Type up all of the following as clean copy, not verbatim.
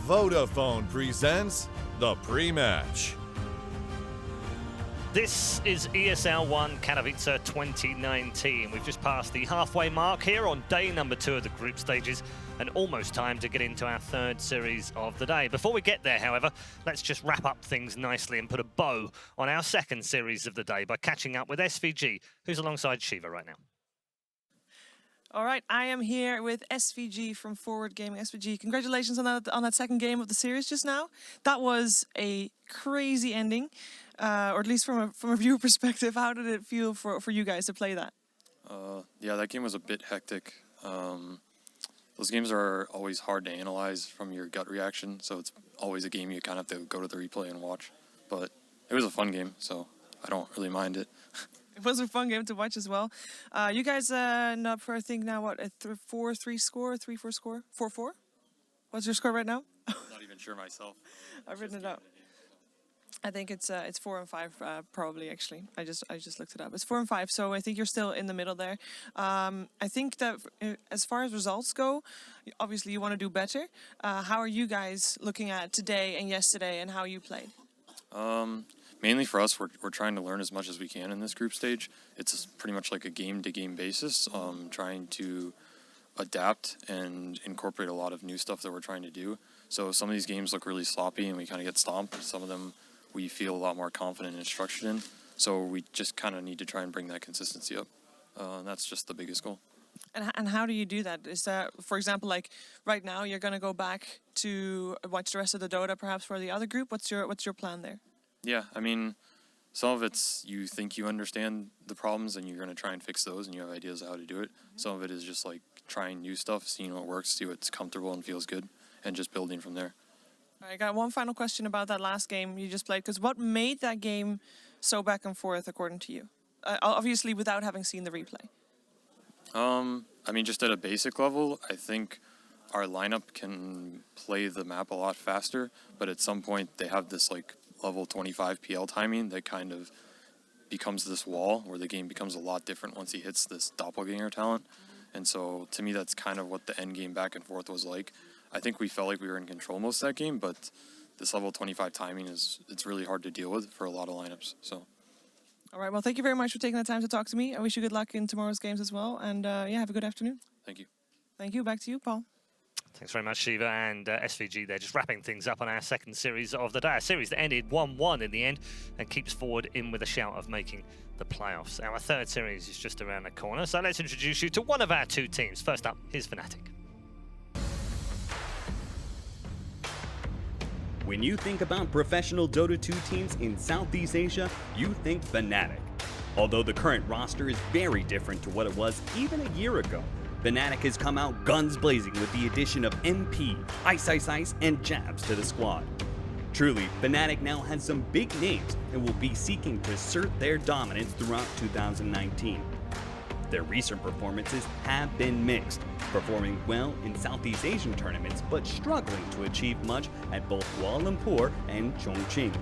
Vodafone presents the pre-match. This is ESL One Katowice 2019. We've just passed the halfway mark here on day number 2 of the group stages and almost time to get into our third series of the day. Before we get there, however, let's just wrap up things nicely and put a bow on our second series of the day by catching up with SVG, who's alongside Shiva right now. All right, I am here with SVG from Forward Gaming. SVG, congratulations on that second game of the series just now. That was a crazy ending, or at least from a viewer perspective. How did it feel for you guys to play that? Yeah, that game was a bit hectic. Those games are always hard to analyze from your gut reaction, so it's always a game you kind of have to go to the replay and watch. But it was a fun game, so I don't really mind it. It was a fun game to watch as well. You guys end up for, I think now, what, a 4-3 score, 3-4 score? 4-4? What's your score right now? I'm not even sure myself. I've written it up. I think it's 4 and 5 probably, actually. I just looked it up. It's 4 and 5, so I think you're still in the middle there. I think that as far as results go, obviously you want to do better. How are you guys looking at today and yesterday and how you played? Mainly for us, we're trying to learn as much as we can in this group stage. It's pretty much like a game-to-game basis, trying to adapt and incorporate a lot of new stuff that we're trying to do. So some of these games look really sloppy and we kind of get stomped. Some of them we feel a lot more confident and structured in. So we just kind of need to try and bring that consistency up. And that's just the biggest goal. And how do you do that? Is that, for example, like right now you're going to go back to watch the rest of the Dota perhaps for the other group? What's your plan there? Yeah, I mean, some of it's you think you understand the problems and you're going to try and fix those and you have ideas of how to do it. Some of it is just like trying new stuff, seeing what works, see what's comfortable and feels good, and just building from there. All right, I got one final question about that last game you just played, because what made that game so back and forth according to you? Obviously without having seen the replay. I mean, just at a basic level, I think our lineup can play the map a lot faster, but at some point they have this like level 25 PL timing that kind of becomes this wall where the game becomes a lot different once he hits this doppelganger talent. And so to me, that's kind of what the end game back and forth was like. I think we felt like we were in control most of that game, but this level 25 timing it's really hard to deal with for a lot of lineups. So. All right, well, thank you very much for taking the time to talk to me. I wish you good luck in tomorrow's games as well. And yeah, have a good afternoon. Thank you. Thank you. Back to you, Paul. Thanks very much, Shiva, and SVG there, just wrapping things up on our second series of the day. A series that ended 1-1 in the end and keeps Forward in with a shout of making the playoffs. Our third series is just around the corner, so let's introduce you to one of our two teams. First up, here's Fnatic. When you think about professional Dota 2 teams in Southeast Asia, you think Fnatic. Although the current roster is very different to what it was even a year ago, Fnatic has come out guns blazing with the addition of MP, Ice, and Jabs to the squad. Truly, Fnatic now has some big names and will be seeking to assert their dominance throughout 2019. Their recent performances have been mixed, performing well in Southeast Asian tournaments but struggling to achieve much at both Kuala Lumpur and Chongqing.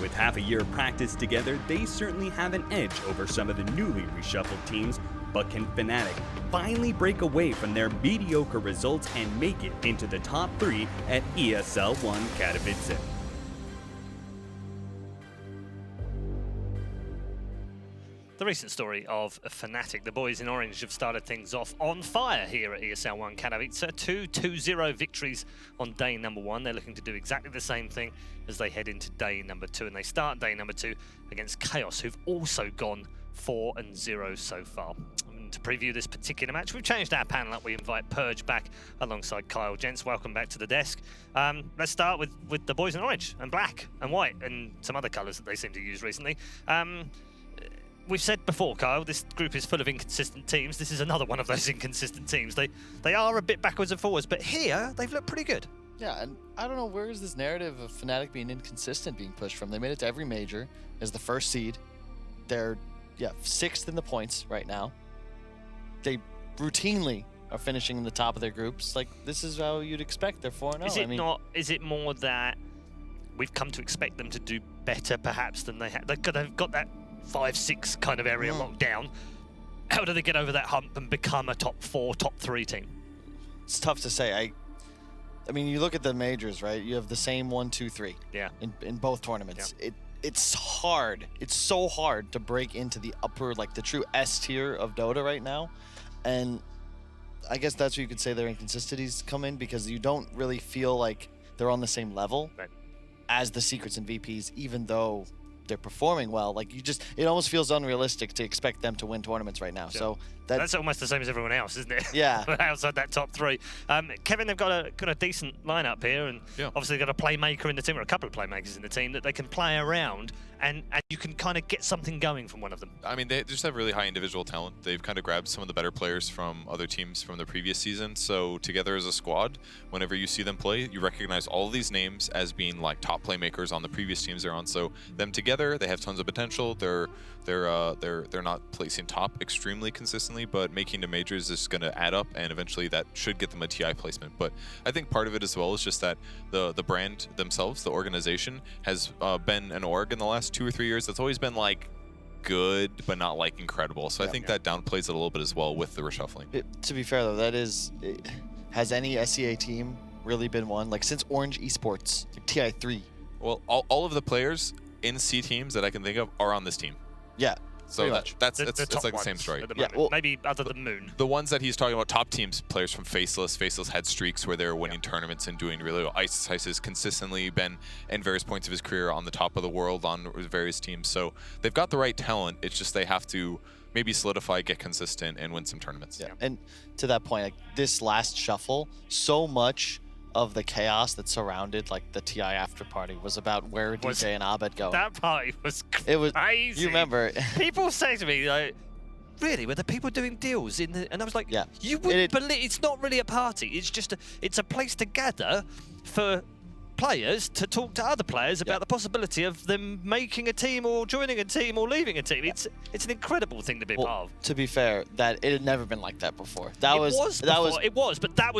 With half a year of practice together, they certainly have an edge over some of the newly reshuffled teams, but can Fnatic finally break away from their mediocre results and make it into the top 3 at ESL One Katowice? The recent story of Fnatic. The boys in orange have started things off on fire here at ESL One Katowice. 2-2-0 victories on day number 1. They're looking to do exactly the same thing as they head into day number 2. And they start day number 2 against Chaos, who've also gone 4-0 so far. And to preview this particular match, we've changed our panel up. We invite Purge back alongside Kyle. Gents, welcome back to the desk. Let's start with the boys in orange and black and white and some other colours that they seem to use recently. We've said before, Kyle, this group is full of inconsistent teams. This is another one of those inconsistent teams. They are a bit backwards and forwards, but here they've looked pretty good. Yeah, and I don't know, where is this narrative of Fnatic being inconsistent being pushed from? They made it to every major as the first seed. They're 6th in the points right now. They routinely are finishing in the top of their groups. Like, this is how you'd expect. They're 4-0. Is it more that we've come to expect them to do better perhaps than they have? They've got that 5-6 kind of area locked down. How do they get over that hump and become a top 4, top 3 team? It's tough to say. I mean, you look at the majors, right? You have the same 1, 2, 3. Yeah. In both tournaments. It's hard. It's so hard to break into the upper, like the true S tier of Dota right now. And I guess that's where you could say their inconsistencies come in, because you don't really feel like they're on the same level as the Secrets and VPs, even though they're performing well. Like, it almost feels unrealistic to expect them to win tournaments right now. So that's almost the same as everyone else, isn't it? Yeah. Outside that top 3. Kevin, they've got a decent lineup here, and obviously they've got a playmaker in the team, or a couple of playmakers in the team that they can play around, and you can kind of get something going from one of them. I mean, they just have really high individual talent. They've kind of grabbed some of the better players from other teams from the previous season. So together as a squad, whenever you see them play, you recognize all of these names as being like top playmakers on the previous teams they're on. So them together, they have tons of potential. They're not placing top extremely consistently, but making the majors is going to add up, and eventually that should get them a TI placement. But I think part of it as well is just that the brand themselves, the organization, has been an org in the last 2 or 3 years that's always been like good, but not like incredible. So I think that downplays it a little bit as well with the reshuffling. To be fair though, has any SEA team really been one? Like since Orange Esports, like TI3. Well, all of the players in C teams that I can think of are on this team. Yeah. So much. It's like the same story. Yeah, well, maybe other than Moon. The ones that he's talking about, top teams, players from Faceless. Faceless had streaks where they were winning tournaments and doing really well. Ice has consistently been, in various points of his career, on the top of the world on various teams. So they've got the right talent. It's just they have to maybe solidify, get consistent, and win some tournaments. Yeah. And to that point, like this last shuffle, so much of the chaos that surrounded like the TI after party was about where DJ and Abed go. That party was crazy. It was. You remember? People say to me like, "Really? Were the people doing deals in the?" And I was like, "Yeah, you wouldn't believe. It's not really a party. It's just it's a place to gather for players to talk to other players about the possibility of them making a team or joining a team or leaving a team. It's an incredible thing to be a part of. To be fair, that it had never been like that before. But that was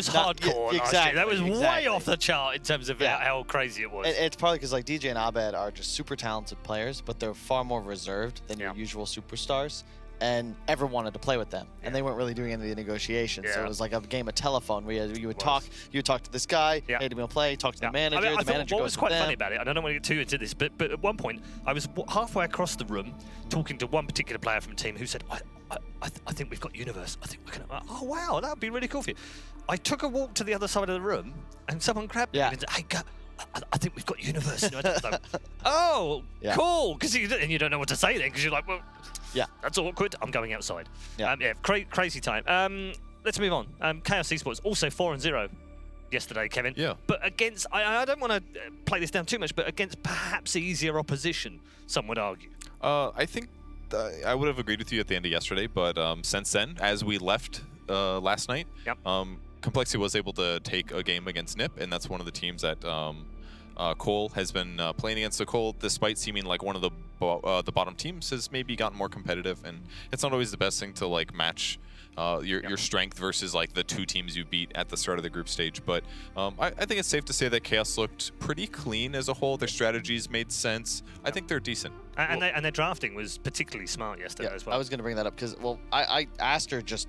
hardcore. Exactly. That was way exactly. off the chart in terms of how crazy it was. It's probably because like DJ and Abed are just super talented players, but they're far more reserved than your usual superstars. And everyone wanted to play with them, and they weren't really doing any of the negotiations. So it was like a game of telephone where you would talk to this guy, hey, do you want to play? Talk to the manager. I the manager what goes was quite with funny them. about it, and I don't want to get too into this, but at one point I was halfway across the room talking to one particular player from the team who said, I think we've got Universe. I think we're gonna. Oh wow, that would be really cool for you. I took a walk to the other side of the room, and someone grabbed me and said, hey, I think we've got Universe. And I was like, oh, cool, because you don't know what to say then, because you're like, well. Yeah, that's awkward. I'm going outside. Crazy time. Let's move on. Chaos Esports also 4-0 yesterday, Kevin. Yeah. But against, I don't want to play this down too much, but against perhaps easier opposition, some would argue. I think I would have agreed with you at the end of yesterday, but since then, as we left last night, Complexity was able to take a game against NIP, and that's one of the teams that Cole has been playing against. So Cole, despite seeming like one of the bottom teams, has maybe gotten more competitive, and it's not always the best thing to like match your strength versus like the two teams you beat at the start of the group stage. But I think it's safe to say that Chaos looked pretty clean as a whole. Their strategies made sense. I think they're decent. And their drafting was particularly smart yesterday as well. I was going to bring that up because, well, Aster's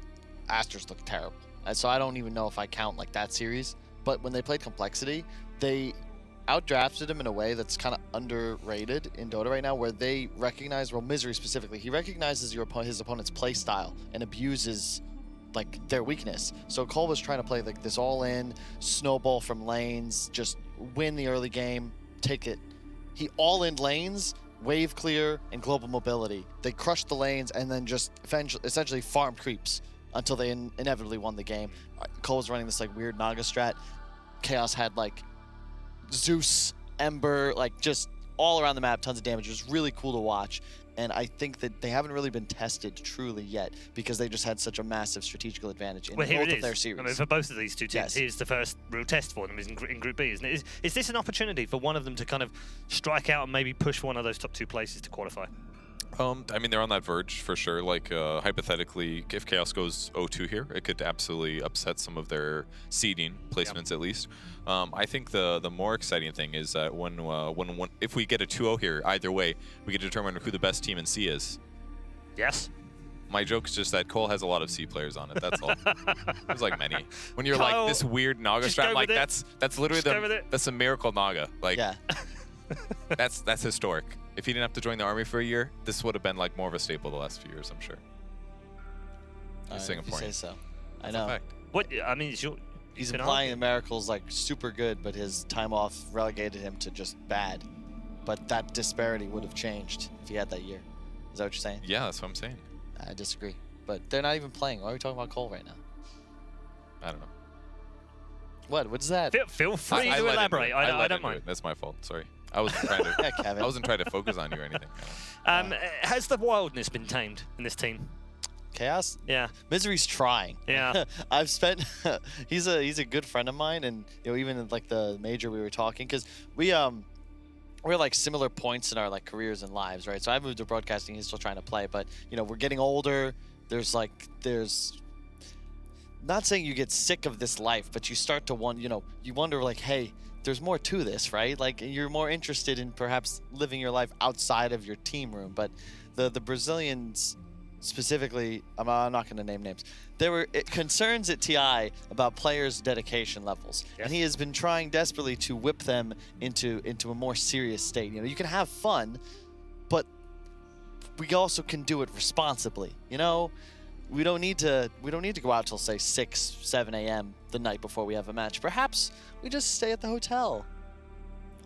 looked terrible. So I don't even know if I count like that series. But when they played Complexity, they outdrafted him in a way that's kind of underrated in Dota right now, where they recognize, well, Misery specifically, he recognizes his opponent's play style and abuses like their weakness. So Cole was trying to play like this all-in, snowball from lanes, just win the early game, take it. He all-in lanes, wave clear, and global mobility. They crushed the lanes and then just essentially farmed creeps until they inevitably won the game. Cole was running this like weird Naga strat. Chaos had like Zeus, Ember, like just all around the map, tons of damage. It was really cool to watch. And I think that they haven't really been tested truly yet because they just had such a massive strategical advantage in both of their series. I mean, for both of these two teams, here's the first real test for them is in Group B, isn't it? Is this an opportunity for one of them to kind of strike out and maybe push one of those top two places to qualify? I mean, they're on that verge for sure. Like, hypothetically, if Chaos goes 0-2 here, it could absolutely upset some of their seeding placements at least. I think the more exciting thing is that if we get a 2-0 here, either way, we can determine who the best team in C is. Yes. My joke is just that Cole has a lot of C players on it. That's all. There's like many. When you're Kyle, like this weird Naga just strat, go like with it. that's literally Just go with it. that's a miracle Naga. Like Yeah. that's historic. If he didn't have to join the army for a year, this would have been like more of a staple the last few years, I'm sure. If you say so. I That's a know. fact. What I mean is He's can implying argue. that Miracle's like super good, but his time off relegated him to just bad. But that disparity would have changed if he had that year. Is that what you're saying? Yeah, that's what I'm saying. I disagree. But they're not even playing. Why are we talking about Cole right now? I don't know. What? What's that? Feel free I to let him do elaborate. it. I let don't him do mind. it. That's my fault. Sorry. I wasn't trying to. Yeah, Kevin. I wasn't trying to focus on you or anything. Has the wildness been tamed in this team? Chaos? Yeah. Misery's trying. Yeah. I've spent. he's a good friend of mine, and even in like the major we were talking because we're like similar points in our like careers and lives, right? So I moved to broadcasting. He's still trying to play, but we're getting older. There's not saying you get sick of this life, but you start to you wonder like, hey, there's more to this, right? Like you're more interested in perhaps living your life outside of your team room. But the Brazilians specifically, I'm not going to name names. There were concerns at TI about players' dedication levels, Yes. and he has been trying desperately to whip them into a more serious state. You can have fun, but we also can do it responsibly. We don't need to go out till say 6, 7 a.m. the night before we have a match. Perhaps we just stay at the hotel.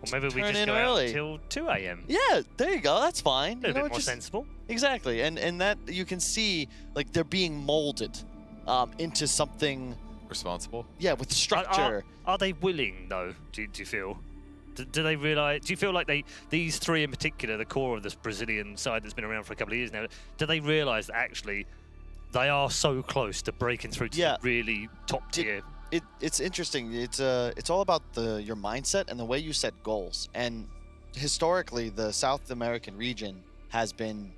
Or maybe we Turn just in go early. out till 2 a.m. Yeah, there you go. That's fine. A little bit more sensible. Exactly, and that you can see like they're being molded into something. Responsible. Yeah, with structure. Are they willing though? Do you feel? Do they realize? Do you feel like these three in particular, the core of this Brazilian side that's been around for a couple of years now, do they realize that actually they are so close to breaking through to the really top tier? It's interesting. It's all about your mindset and the way you set goals. And historically, the South American region has been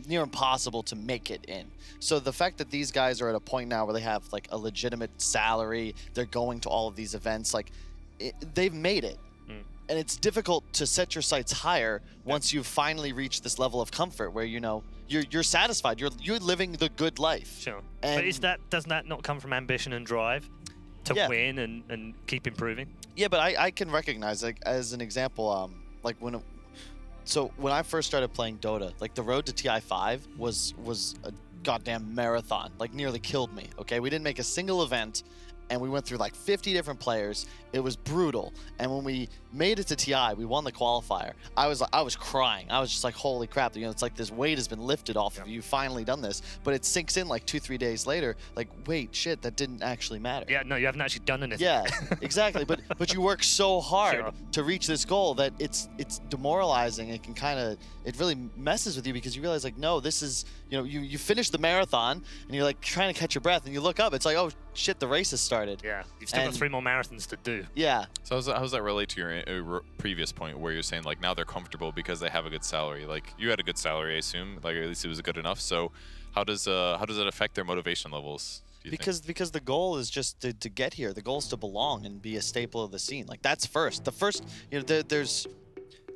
near impossible to make it in. So the fact that these guys are at a point now where they have like a legitimate salary, they're going to all of these events, like they've made it. And it's difficult to set your sights higher once you've finally reached this level of comfort where you're satisfied. You're living the good life. Sure. And But doesn't that not come from ambition and drive to win and keep improving? Yeah, but I can recognize, like, as an example, like when I first started playing Dota, like the road to TI5 was a goddamn marathon, like nearly killed me. Okay, we didn't make a single event, and we went through like 50 different players. It was brutal. And when we made it to TI, we won the qualifier. I was crying. I was just like, holy crap! It's like this weight has been lifted off of you. You've finally done this. But it sinks in like 2-3 days later. Like, wait, shit, that didn't actually matter. Yeah, no, you haven't actually done anything. Yeah, exactly. But you work so hard to reach this goal that it's demoralizing. It can it really messes with you because you realize like, no, this is you finish the marathon and you're like trying to catch your breath and you look up. It's like, oh shit, the race has started. Yeah, you've still got 3 more marathons to do. Yeah. So how does that relate to your previous point where you're saying like now they're comfortable because they have a good salary? Like you had a good salary, I assume. Like at least it was good enough. So how does it affect their motivation levels? Because the goal is just to get here. The goal is to belong and be a staple of the scene. Like that's first. The first,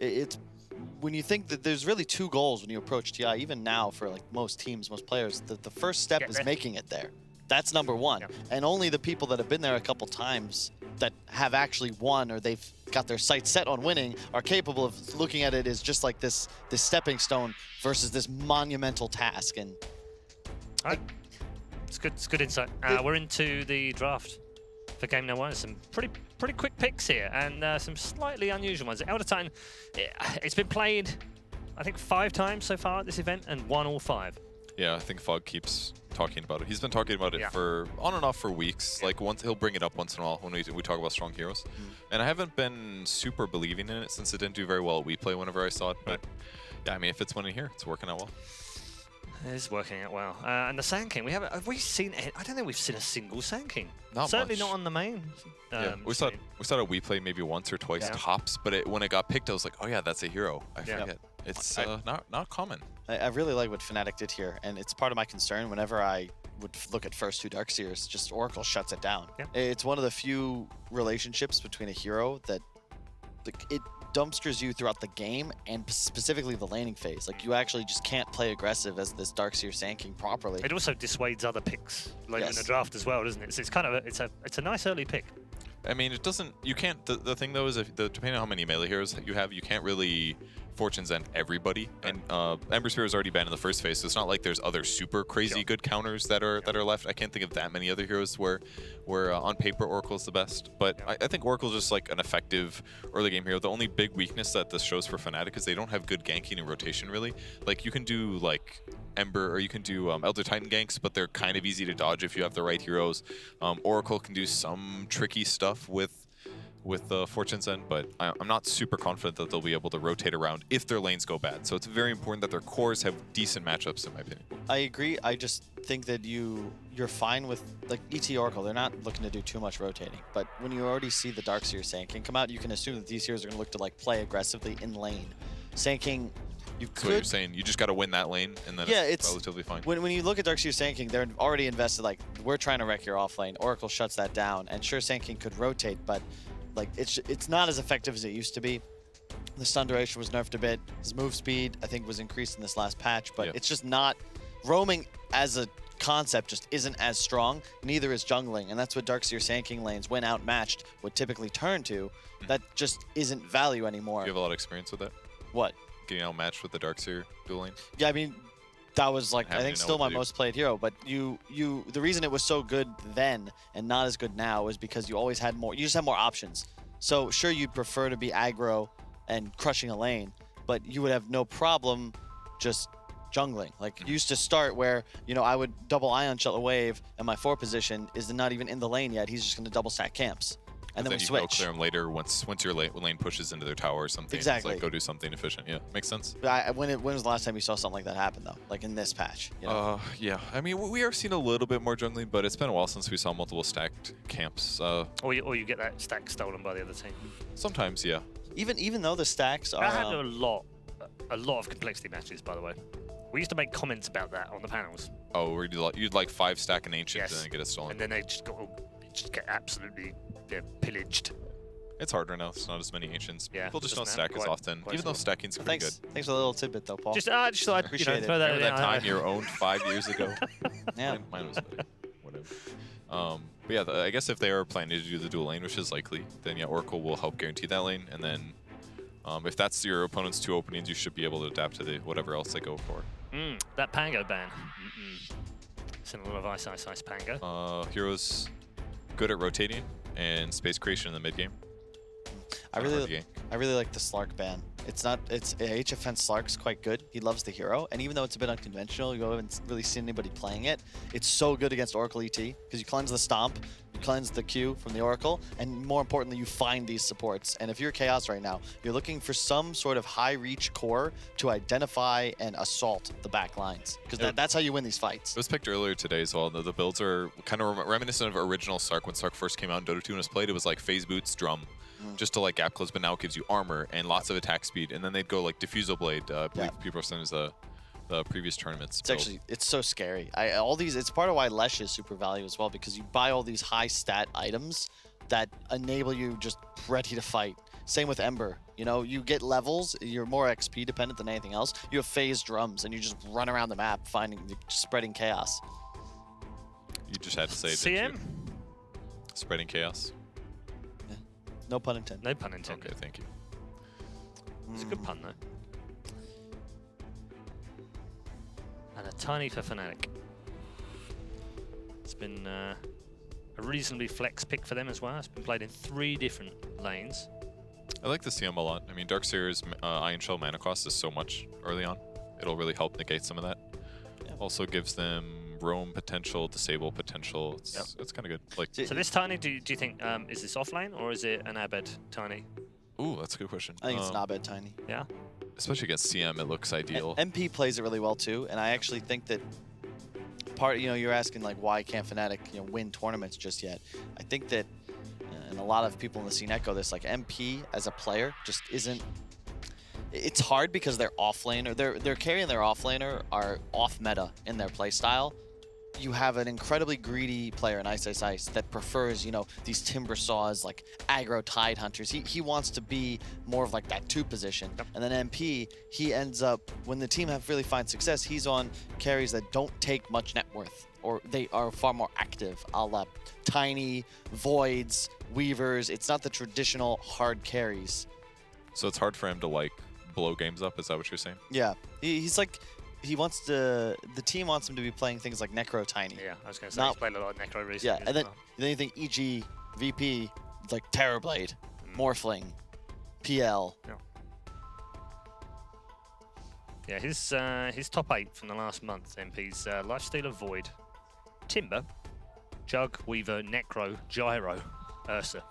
it's when you think that there's really 2 goals when you approach TI. Even now for like most teams, most players, the first step is making it there. That's number 1. Yep. And only the people that have been there a couple times that have actually won or they've got their sights set on winning are capable of looking at it as just like this stepping stone versus this monumental task. And it's good insight. We're into the draft for game number 1. Some pretty quick picks here and some slightly unusual ones. Elder Titan, it's been played I think 5 times so far at this event and won all 5. Yeah, I think Fog keeps talking about it. He's been talking about it for on and off for weeks. Yeah. Like once he'll bring it up once in a while when we talk about strong heroes. And I haven't been super believing in it since it didn't do very well at WePlay whenever I saw it. But yeah, I mean, if it's winning here, it's working out well. It is working out well. And the Sand King, have we seen? I don't think we've seen a single Sand King. Certainly much. not on the main. Yeah, we saw it at WePlay maybe once or twice tops. But when it got picked, I was like, oh yeah, that's a hero. I forget. It's not common. I really like what Fnatic did here, and it's part of my concern whenever I would look at first 2 Darkseers, just Oracle shuts it down. Yeah. It's one of the few relationships between a hero that dumpsters you throughout the game and specifically the laning phase. Like you actually just can't play aggressive as this Darkseer Sand King properly. It also dissuades other picks later in Yes. the draft as well, doesn't it? So it's kind of it's a nice early pick. I mean, it doesn't. You can't. The thing though is, depending on how many melee heroes you have, you can't really Fortune's End everybody. And Ember Spear is already banned in the first phase, so it's not like there's other super crazy good counters that are left. I can't think of that many other heroes where on paper Oracle's the best. But I think Oracle's just like an effective early game hero. The only big weakness that this shows for Fnatic is they don't have good ganking and rotation really. Like you can do like Ember or you can do Elder Titan ganks, but they're kind of easy to dodge if you have the right heroes. Oracle can do some tricky stuff with Fortune's End, but I'm not super confident that they'll be able to rotate around if their lanes go bad. So it's very important that their cores have decent matchups, in my opinion. I agree. I just think that you're fine with like ET Oracle. They're not looking to do too much rotating. But when you already see the Darkseer Sand King come out, you can assume that these heroes are going to look to like play aggressively in lane. Sand King, you So could. what you're saying, you just got to win that lane, and then it's relatively fine. When you look at Darkseer Sand King, they're already invested. Like we're trying to wreck your off lane. Oracle shuts that down, and sure, Sand King could rotate, but like it's not as effective as it used to be. The stun duration was nerfed a bit. His move speed, I think, was increased in this last patch, but it's just not roaming as a concept. Just isn't as strong. Neither is jungling, and that's what Darkseer Sand King lanes, when outmatched, would typically turn to. That just isn't value anymore. You have a lot of experience with that. What? Getting outmatched with the Darkseer dual lane. Yeah, I mean, that was like Having I think to know still what my to do. most played hero. But the reason it was so good then and not as good now is because you always had more. You just had more options. So sure, you'd prefer to be aggro and crushing a lane, but you would have no problem just jungling. Like used to start where I would double Ion Shell a wave, and my 4 position is not even in the lane yet. He's just going to double stack camps, and then we you switch. go clear them later once your lane pushes into their tower or something. Exactly. It's like go do something efficient. Yeah, makes sense. When was the last time you saw something like that happen though? Like in this patch? Yeah. I mean, we are seeing a little bit more jungling, but it's been a while since we saw multiple stacked camps. Or you get that stack stolen by the other team. Sometimes, yeah. Even though the stacks are. I had a lot of complexity matches, by the way. We used to make comments about that on the panels. Oh, where you'd like 5 stack an ancient Yes. and then get it stolen. And then they just get absolutely pillaged. It's harder now. It's not as many ancients. Yeah, People just doesn't don't stack happen as quite- often, quite even so though stacking's pretty Thanks good. for the little tidbit though, Paul. Just thought I'd Appreciate it. throw that Remember in that there. time you were owned 5 years ago? Yeah. Mine was better. Whatever. But yeah, I guess if they are planning to do the dual lane, which is likely, then yeah, Oracle will help guarantee that lane. And then if that's your opponent's 2 openings, you should be able to adapt to whatever else they go for. That Pango ban. Seen a lot of ice Pango. Heroes good at rotating and space creation in the mid game. I really like the Slark ban. HFN Slark's quite good. He loves the hero, and even though it's a bit unconventional, you haven't really seen anybody playing it. It's so good against Oracle ET because you cleanse the stomp, you cleanse the Q from the Oracle, and more importantly, you find these supports. And if you're Chaos right now, you're looking for some sort of high reach core to identify and assault the back lines because that's how you win these fights. It was picked earlier today as well. The builds are kind of reminiscent of original Sark. When Sark first came out in Dota 2 and was played, it was like phase boots, drum, just to like gap close, but now it gives you armor and lots of attack speed. And then they'd go like Diffusal Blade. I believe people are saying is the previous tournaments. It's so scary. It's part of why Lesh is super value as well, because you buy all these high stat items that enable you just ready to fight. Same with Ember. You get levels, you're more XP dependent than anything else. You have phase drums and you just run around the map spreading chaos. You just had to say it. didn't CM? you? Spreading chaos. No pun intended. No pun intended. Okay, thank you. It's a good pun, though. And a tiny for Fnatic. It's been a reasonably flex pick for them as well. It's been played in 3 different lanes. I like the CM a lot. I mean, Darkseer's Iron Shell mana cost is so much early on. It'll really help negate some of that. Yeah. Also gives them roam potential, disable potential. It's kind of good. Like, So this tiny, do you think, is this off lane or is it an Abed tiny? ooh, that's a good question. I think it's not bad tiny. Yeah? Especially against CM, it looks ideal. MP plays it really well too, and I actually think that you're asking like why can't Fnatic win tournaments just yet? I think that, and a lot of people in the scene echo this, like MP as a player just isn't. It's hard because their offlaner, their carry and their offlaner are off meta in their play style. you have an incredibly greedy player in Ice Ice Ice that prefers, you know, these timber saws, like aggro tide hunters. He wants to be more of like that 2 position. Yep. And then MP, he ends up, when the team have really find success, he's on carries that don't take much net worth, or they are far more active, a la Tiny, Voids, Weavers. It's not the traditional hard carries. So it's hard for him to like blow games up. Is that what you're saying? Yeah, he's like, he wants to, the team wants him to be playing things like Necro Tiny. Yeah, I was going to say, he's played a lot of Necro recently. Yeah, as and then, well. then you think EG, VP, like Terrorblade, Morphling, PL. Yeah, his top 8 from the last month, MP's Lifestealer, Void, Timber, Jug, Weaver, Necro, Gyro, Ursa.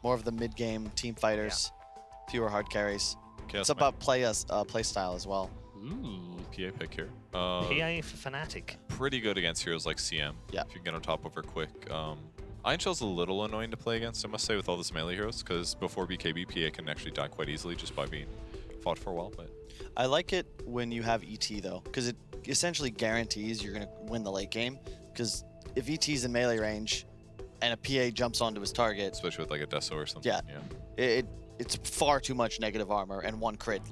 More of the mid-game team fighters, fewer hard carries. Chaos It's about play style as well. Ooh. PA pick here. PA for Fnatic. Pretty good against heroes like CM. Yeah. If you can get on top over quick. Iron Shell's a little annoying to play against, I must say, with all this melee heroes, because before BKB, PA can actually die quite easily just by being fought for a while. But I like it when you have ET though, because it essentially guarantees you're gonna win the late game. Because if ET's in melee range and a PA jumps onto his target, especially with like a Deso or something. Yeah. It's far too much negative armor, and 1 crit,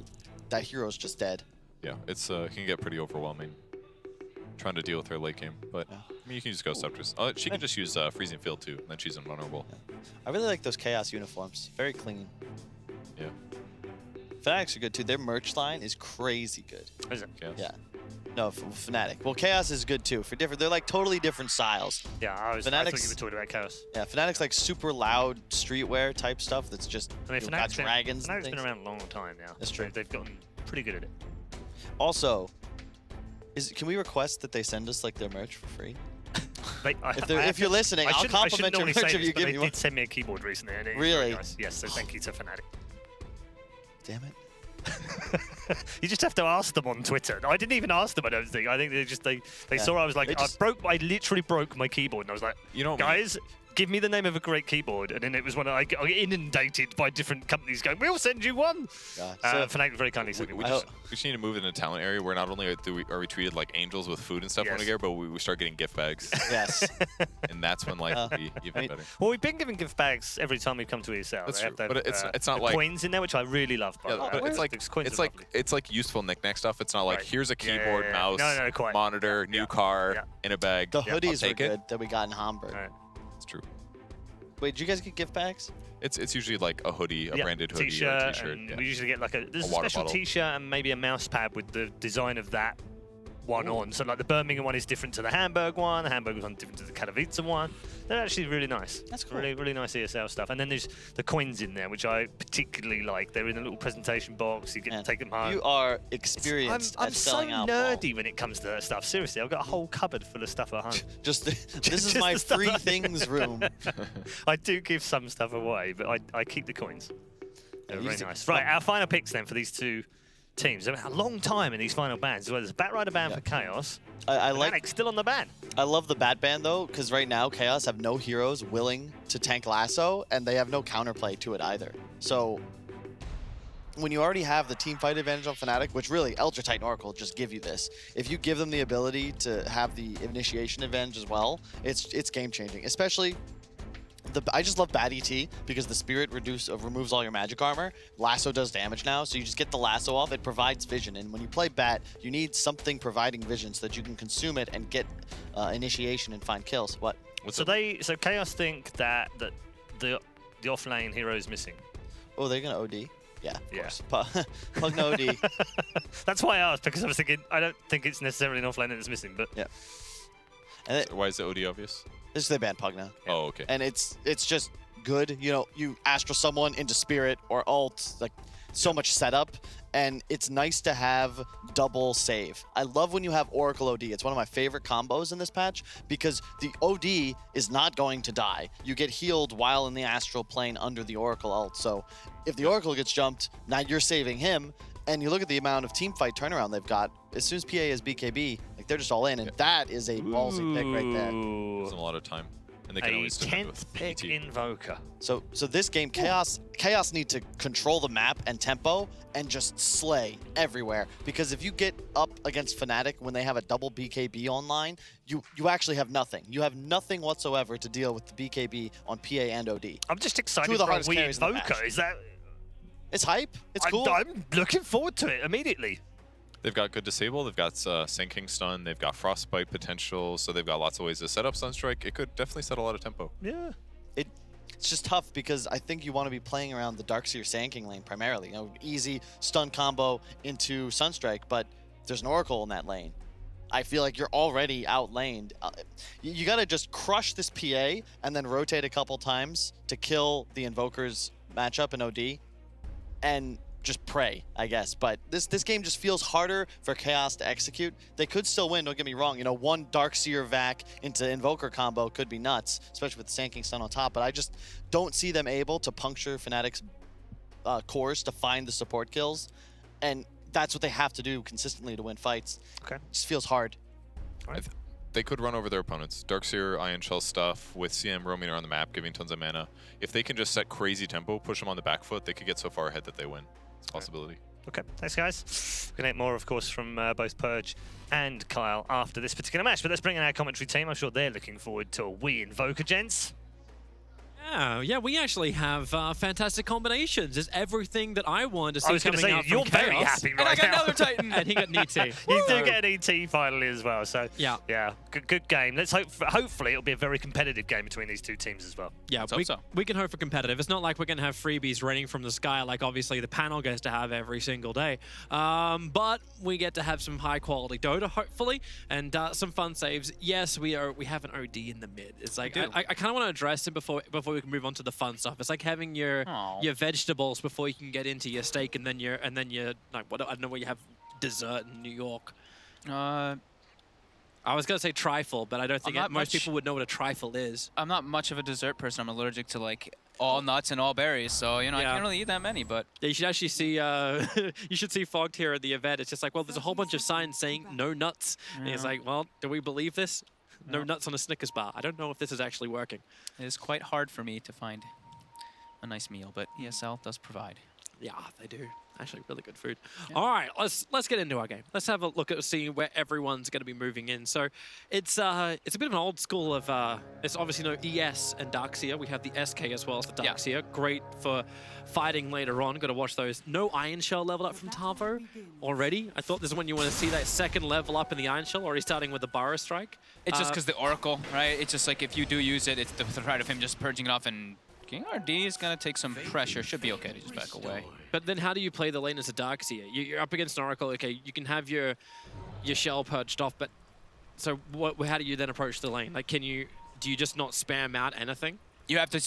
that hero's just dead. Yeah, it's it can get pretty overwhelming trying to deal with her late game. But I mean, you can use Ghost Scepters. She can just use Freezing Field too, and then she's invulnerable. I really like those Chaos uniforms. Very clean. Yeah. Fnatic's are good too. Their merch line is crazy good. Is it? Chaos. Yeah. No, Fnatic. Well, Chaos is good too. For different, they're like totally different styles. Yeah, I thought you were talking about Chaos. Yeah, Fnatic's like super loud streetwear type stuff. That's just I mean, got Fnatic's dragons. Fnatic's been around a long time now. That's true. They've gotten pretty good at it. Also, can we request that they send us like their merch for free? If you're listening, I'll compliment your merch if you give me one. They did send me a keyboard recently, and it was Really? very nice. Yes, so thank you to Fnatic. Damn it. You just have to ask them on Twitter. I didn't even ask them, I don't think. I think they saw I was like, I literally broke my keyboard, and I was like, you know, guys, give me the name of a great keyboard. And then it was when I got inundated by different companies going, we'll send you one. Yeah, Fnatic very kindly sent me we one. just need to move in a talent area where not only are we treated like angels with food and stuff when we get, but we start getting gift bags. Yes. And that's when life will be even better. Well, we've been giving gift bags every time we come to ESL. That's they true, have but it's not like coins in there, which I really love. By the way. But it's like useful knick-knack stuff. It's not like here's a keyboard, mouse, monitor, new car in a bag. The hoodies are good that we got in Hamburg. Right. It's true. Wait, did you guys get gift bags? It's usually like a hoodie, a branded hoodie, or a t-shirt. And we usually get like there's a water special bottle. t-shirt and maybe a mouse pad with the design of that one on. So like the Birmingham one is different to the Hamburg one. The Hamburg one is different to the Katowice one. They're actually really nice. That's cool. Really, really nice ESL stuff. And then there's the coins in there, which I particularly like. They're in a little presentation box. You get to take them home. You are experienced I'm at so selling out nerdy when it comes to that stuff. Seriously, I've got a whole cupboard full of stuff at home. This is Just my the stuff free I- things room. I do give some stuff away, but I keep the coins. They're very use it. nice. Right, our final picks then for these two teams. A long time in these final bans. Well, there's a Batrider ban for Chaos. I Fnatic still on the ban. I love the Bat Band though, because right now Chaos have no heroes willing to tank Lasso, and they have no counterplay to it either. So when you already have the team fight advantage on Fnatic, which really Ultra Titan Oracle just give you this, if you give them the ability to have the initiation advantage as well, it's game changing. Especially I just love Bat ET because the Spirit removes all your magic armor. Lasso does damage now, so you just get the Lasso off. It provides vision, and when you play Bat, you need something providing vision so that you can consume it and get initiation and find kills. What? So Chaos think that the offlane hero is missing. Oh, they're gonna OD. Yeah, of Yeah. course. Pug no OD. That's why I asked, because I was thinking I don't think it's necessarily an offlane that's missing, but Yeah. And Why is the OD obvious? this is their ban Pug now. Oh, okay. And it's just good. You know, you Astral someone into Spirit or ult, like so much setup, and it's nice to have double save. I love when you have Oracle OD. It's one of my favorite combos in this patch because the OD is not going to die. You get healed while in the Astral plane under the Oracle ult. So if the Oracle gets jumped, now you're saving him. And you look at the amount of team fight turnaround they've got. As soon as PA is BKB, like they're just all in, and that is a ballsy pick right there. Gives them a lot of time. and they can A always defend 10th with pick ET. Invoker. So this game, Chaos need to control the map and tempo and just slay everywhere. Because if you get up against Fnatic when they have a double BKB online, you actually have nothing. You have nothing whatsoever to deal with the BKB on PA and OD. I'm just excited Two of the for a hardest Wii carries in the Invoker. match. Is that? It's hype. It's cool. I'm looking forward to it immediately. They've got good disable, they've got sinking stun, they've got frostbite potential, so they've got lots of ways to set up Sunstrike. It could definitely set a lot of tempo. Yeah. It's just tough because I think you want to be playing around the Darkseer Sanking lane primarily. You know, easy stun combo into Sunstrike, but there's an Oracle in that lane. I feel like you're already outlaned. You got to just crush this PA and then rotate a couple times to kill the Invoker's matchup in OD and just pray, I guess. But this game just feels harder for Chaos to execute. They could still win, don't get me wrong. You know, one Darkseer Vac into Invoker combo could be nuts, especially with the Sanking Stun on top. But I just don't see them able to puncture Fnatic's cores to find the support kills. And that's what they have to do consistently to win fights. Okay. It just feels hard. They could run over their opponents. Darkseer, Ion Shell stuff, with CM roaming around the map, giving tons of mana. If they can just set crazy tempo, push them on the back foot, they could get so far ahead that they win. It's a possibility. Okay, thanks guys. We're going to get more, of course, from both Purge and Kyle after this particular match. But let's bring in our commentary team. I'm sure they're looking forward to a Wii Invoker, gents. Yeah, we actually have fantastic combinations. It's everything that I wanted to see I was going to coming say, out you're from very Chaos. happy right And I got now. another Titan. And he got an ET. You So- do get an ET finally as well. So Yeah. good game. Let's hope. Hopefully, it'll be a very competitive game between these two teams as well. Yeah, Let's hope so. we can hope for competitive. It's not like we're going to have freebies raining from the sky like obviously the panel gets to have every single day. But we get to have some high quality Dota, hopefully, and some fun saves. Yes, we have an OD in the mid. It's like, I kind of want to address it before we can move on to the fun stuff. It's like having your vegetables before you can get into your steak, and then your like what, I don't know, where you have dessert in New York. I was going to say trifle, but I don't think most people would know what a trifle is. I'm not much of a dessert person. I'm allergic to like all nuts and all berries, so you know I can't really eat that many. But yeah, you should actually see you should see Fogged here at the event. It's just like, well, there's a whole bunch of signs saying no nuts, and it's like, well, do we believe this? No nuts on a Snickers bar. I don't know if this is actually working. it is quite hard for me to find a nice meal, but ESL does provide. Yeah, they do. Actually, really good food. Yeah. All right, let's get into our game. Let's have a look at seeing where everyone's going to be moving in. So it's a bit of an old school of it's obviously no ES and Darkseer. We have the SK as well as the Darkseer. Great for fighting later on. Got to watch those. No Iron Shell level up from Tavo already. I thought this is when you want to see that second level up in the Iron Shell, or he's starting with the Burrow Strike. It's just because the Oracle, right? It's just like if you do use it, it's the threat of him just purging it off, and King RD is going to take some pressure. Should be okay to just back away. But then how do you play the lane as a Darkseer? You're up against an Oracle. Okay, you can have your shell purged off, but so how do you then approach the lane? Like, do you just not spam out anything? You have to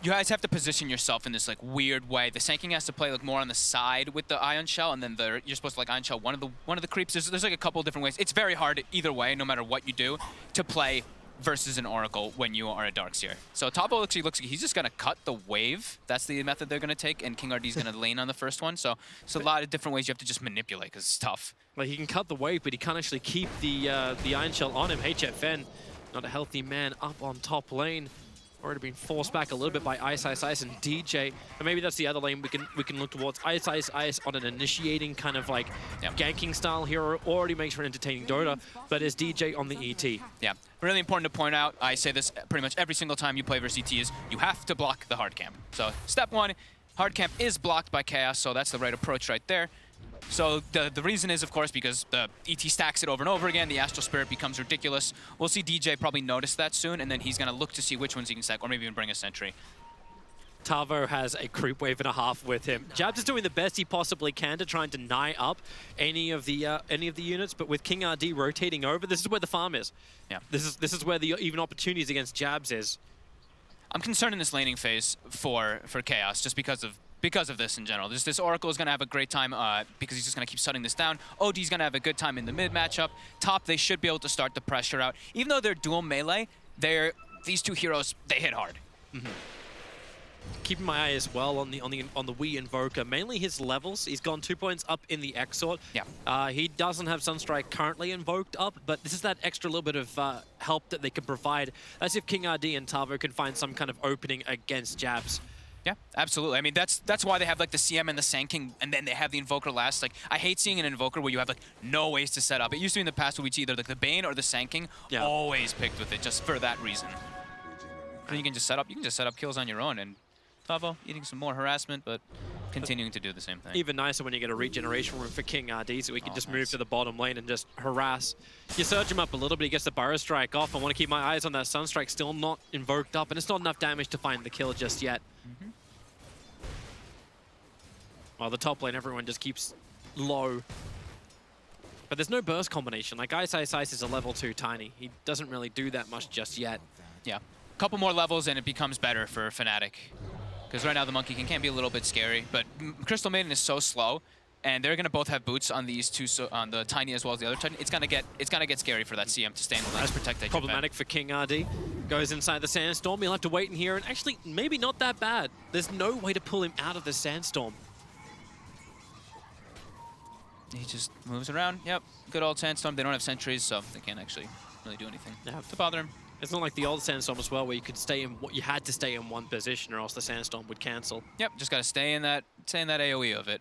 you guys have to position yourself in this like weird way. The Sanking has to play like more on the side with the Ion Shell, and then you're supposed to like Ion Shell one of the creeps. There's like a couple of different ways. It's very hard either way, no matter what you do, to play versus an Oracle when you are a Darkseer. So Tavo actually looks like he's just going to cut the wave. That's the method they're going to take, and King RD is going to lane on the first one. So it's a lot of different ways you have to just manipulate because it's tough. Like, he can cut the wave, but he can't actually keep the Iron Shell on him. HFN, not a healthy man up on top lane. Already been forced back a little bit by Ice and DJ. And maybe that's the other lane we can look towards. Ice on an initiating kind of like ganking style hero. Already makes for an entertaining Dota, but is DJ on the ET. Yeah, really important to point out, I say this pretty much every single time you play versus ET, is you have to block the hard camp. So step one, hard camp is blocked by Chaos, so that's the right approach right there. So the reason is, of course, because the ET stacks it over and over again, the Astral Spirit becomes ridiculous. We'll see DJ probably notice that soon, and then he's going to look to see which ones he can stack, or maybe even bring a sentry. Tavo has a creep wave and a half with him. Jabs is doing the best he possibly can to try and deny up any of the units, but with King RD rotating over, this is where the farm is. Yeah. This is where the even opportunities against Jabs is. I'm concerned in this laning phase for Chaos, just because of this in general. This Oracle is going to have a great time because he's just going to keep shutting this down. OD's going to have a good time in the mid matchup. Top, they should be able to start the pressure out. Even though they're dual melee, these two heroes, they hit hard. keeping my eye as well on the Wii Invoker. Mainly his levels. He's gone 2 points up in the Exort. Yeah. He doesn't have Sunstrike currently invoked up, but this is that extra little bit of help that they can provide. As if King RD and Tavo can find some kind of opening against jabs. Yeah, absolutely. I mean, that's why they have like the CM and the Sand King, and then they have the Invoker last. Like, I hate seeing an Invoker where you have like no ways to set up. It used to be in the past where we'd see either like the Bane or the Sand King. Yeah. Always picked with it just for that reason. And you can just set up. You can just set up kills on your own. And Tavo eating some more harassment, but continuing to do the same thing. Even nicer when you get a regeneration room for King RD, so we can just move to the bottom lane and just harass. You surge him up a little bit, he gets the Burrow Strike off. I want to keep my eyes on that Sunstrike, still not invoked up, and it's not enough damage to find the kill just yet. Well, the top lane, everyone just keeps low. But there's no burst combination. Like, Ice Ice Ice is a level 2 Tiny. He doesn't really do that much just yet. Yeah. A couple more levels and it becomes better for Fnatic. Because right now the Monkey King can be a little bit scary, but Crystal Maiden is so slow, and they're gonna both have boots on these two, on the Tiny as well as the other Tiny. It's gonna get scary for that CM to stay in the lane to protect that. Problematic for King RD. Goes inside the Sandstorm. He'll have to wait in here, and actually, maybe not that bad. There's no way to pull him out of the Sandstorm. He just moves around. Yep, good old Sandstorm. They don't have sentries, so they can't actually really do anything to bother him. It's not like the old Sandstorm as well, where you could stay in. You had to stay in one position, or else the Sandstorm would cancel. Yep, just gotta stay in that AOE of it.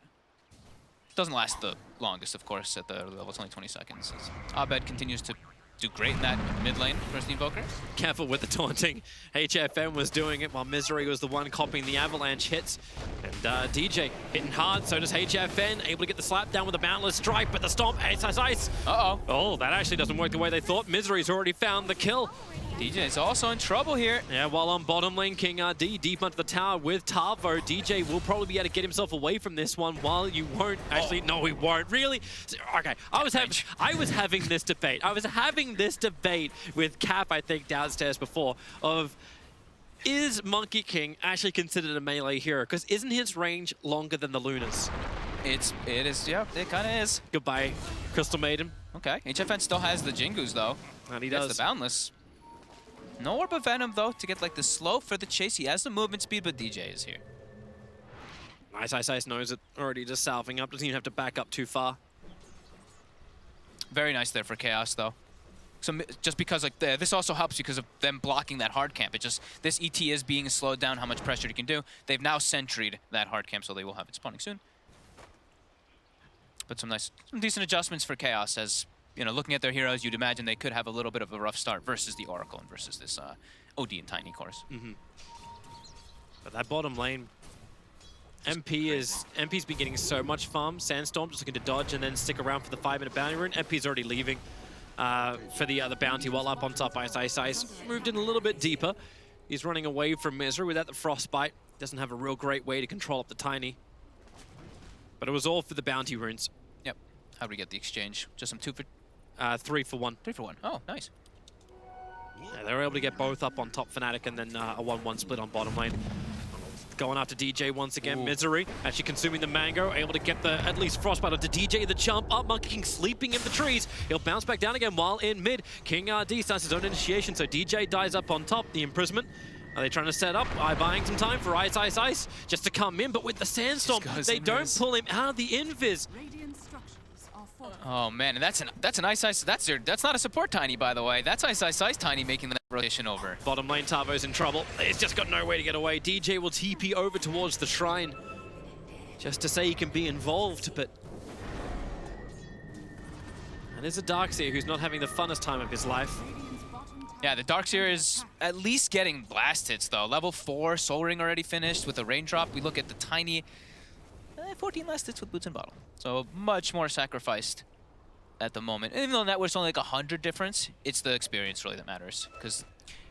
Doesn't last the longest, of course, at the level. It's only 20 seconds. Abed continues to do great in that mid lane versus the Invoker. Careful with the taunting. HFN was doing it while Misery was the one copying the avalanche hits. And DJ hitting hard, so does HFN. Able to get the slap down with a Boundless Strike, but the Stomp, Ice Ice Ice. Uh-oh. Oh, that actually doesn't work the way they thought. Misery's already found the kill. DJ is also in trouble here. Yeah, while on bottom lane, King RD deep under the tower with Tavo. DJ will probably be able to get himself away from this one while you won't. Actually, no, he won't. Really? Okay, I was having this debate. I was having this debate with Cap, I think, downstairs before, of is Monkey King actually considered a melee hero? Because isn't his range longer than the Luna's? It is, yeah, it kind of is. Goodbye, Crystal Maiden. Okay, HFN still has the Jingus, though. And he That's does. the Boundless. No Orb of Venom, though, to get like the slow for the chase. He has the movement speed, but DJ is here. Ice Ice Ice knows it already, just salving up. Doesn't even have to back up too far. Very nice there for Chaos, though. So just because like this also helps because of them blocking that hard camp. It just, this ET is being slowed down how much pressure you can do. They've now sentried that hard camp, so they will have it spawning soon. But some decent adjustments for Chaos. As you know, looking at their heroes, you'd imagine they could have a little bit of a rough start versus the Oracle and versus this OD and Tiny course. But that bottom lane, MP's been getting so much farm. Sandstorm just looking to dodge and then stick around for the 5-minute bounty rune. MP's already leaving for the other bounty while up on top. Ice Ice Ice moved in a little bit deeper. He's running away from Misery without the Frostbite. Doesn't have a real great way to control up the Tiny. But it was all for the bounty runes. Yep. How do we get the exchange? Just some 2 for... 3 for 1. 3 for 1. Oh, nice. Yeah, they were able to get both up on top Fnatic and then a 1-1 split on bottom lane. Going after DJ once again. Ooh. Misery actually consuming the Mango, able to get the at least Frostbite onto DJ. The jump up, Monkey King sleeping in the trees. He'll bounce back down again while in mid. King RD starts his own initiation, so DJ dies up on top. The imprisonment. Are they trying to set up? Buying some time for Ice Ice Ice just to come in, but with the Sandstorm, they don't pull him out of the invis. Oh man, and that's an Ice Ice. That's not a support Tiny, by the way. That's Ice Ice Ice Tiny making the rotation over. Bottom lane, Tavo's in trouble. He's just got no way to get away. DJ will TP over towards the shrine just to say he can be involved, but and there's a Darkseer who's not having the funnest time of his life. Yeah, the Darkseer is at least getting blast hits though. Level 4, Soul Ring already finished with a raindrop. We look at the Tiny. 14 last hits with Boots and Bottle. So much more sacrificed at the moment. Even though that was only like 100 difference, it's the experience really that matters. Because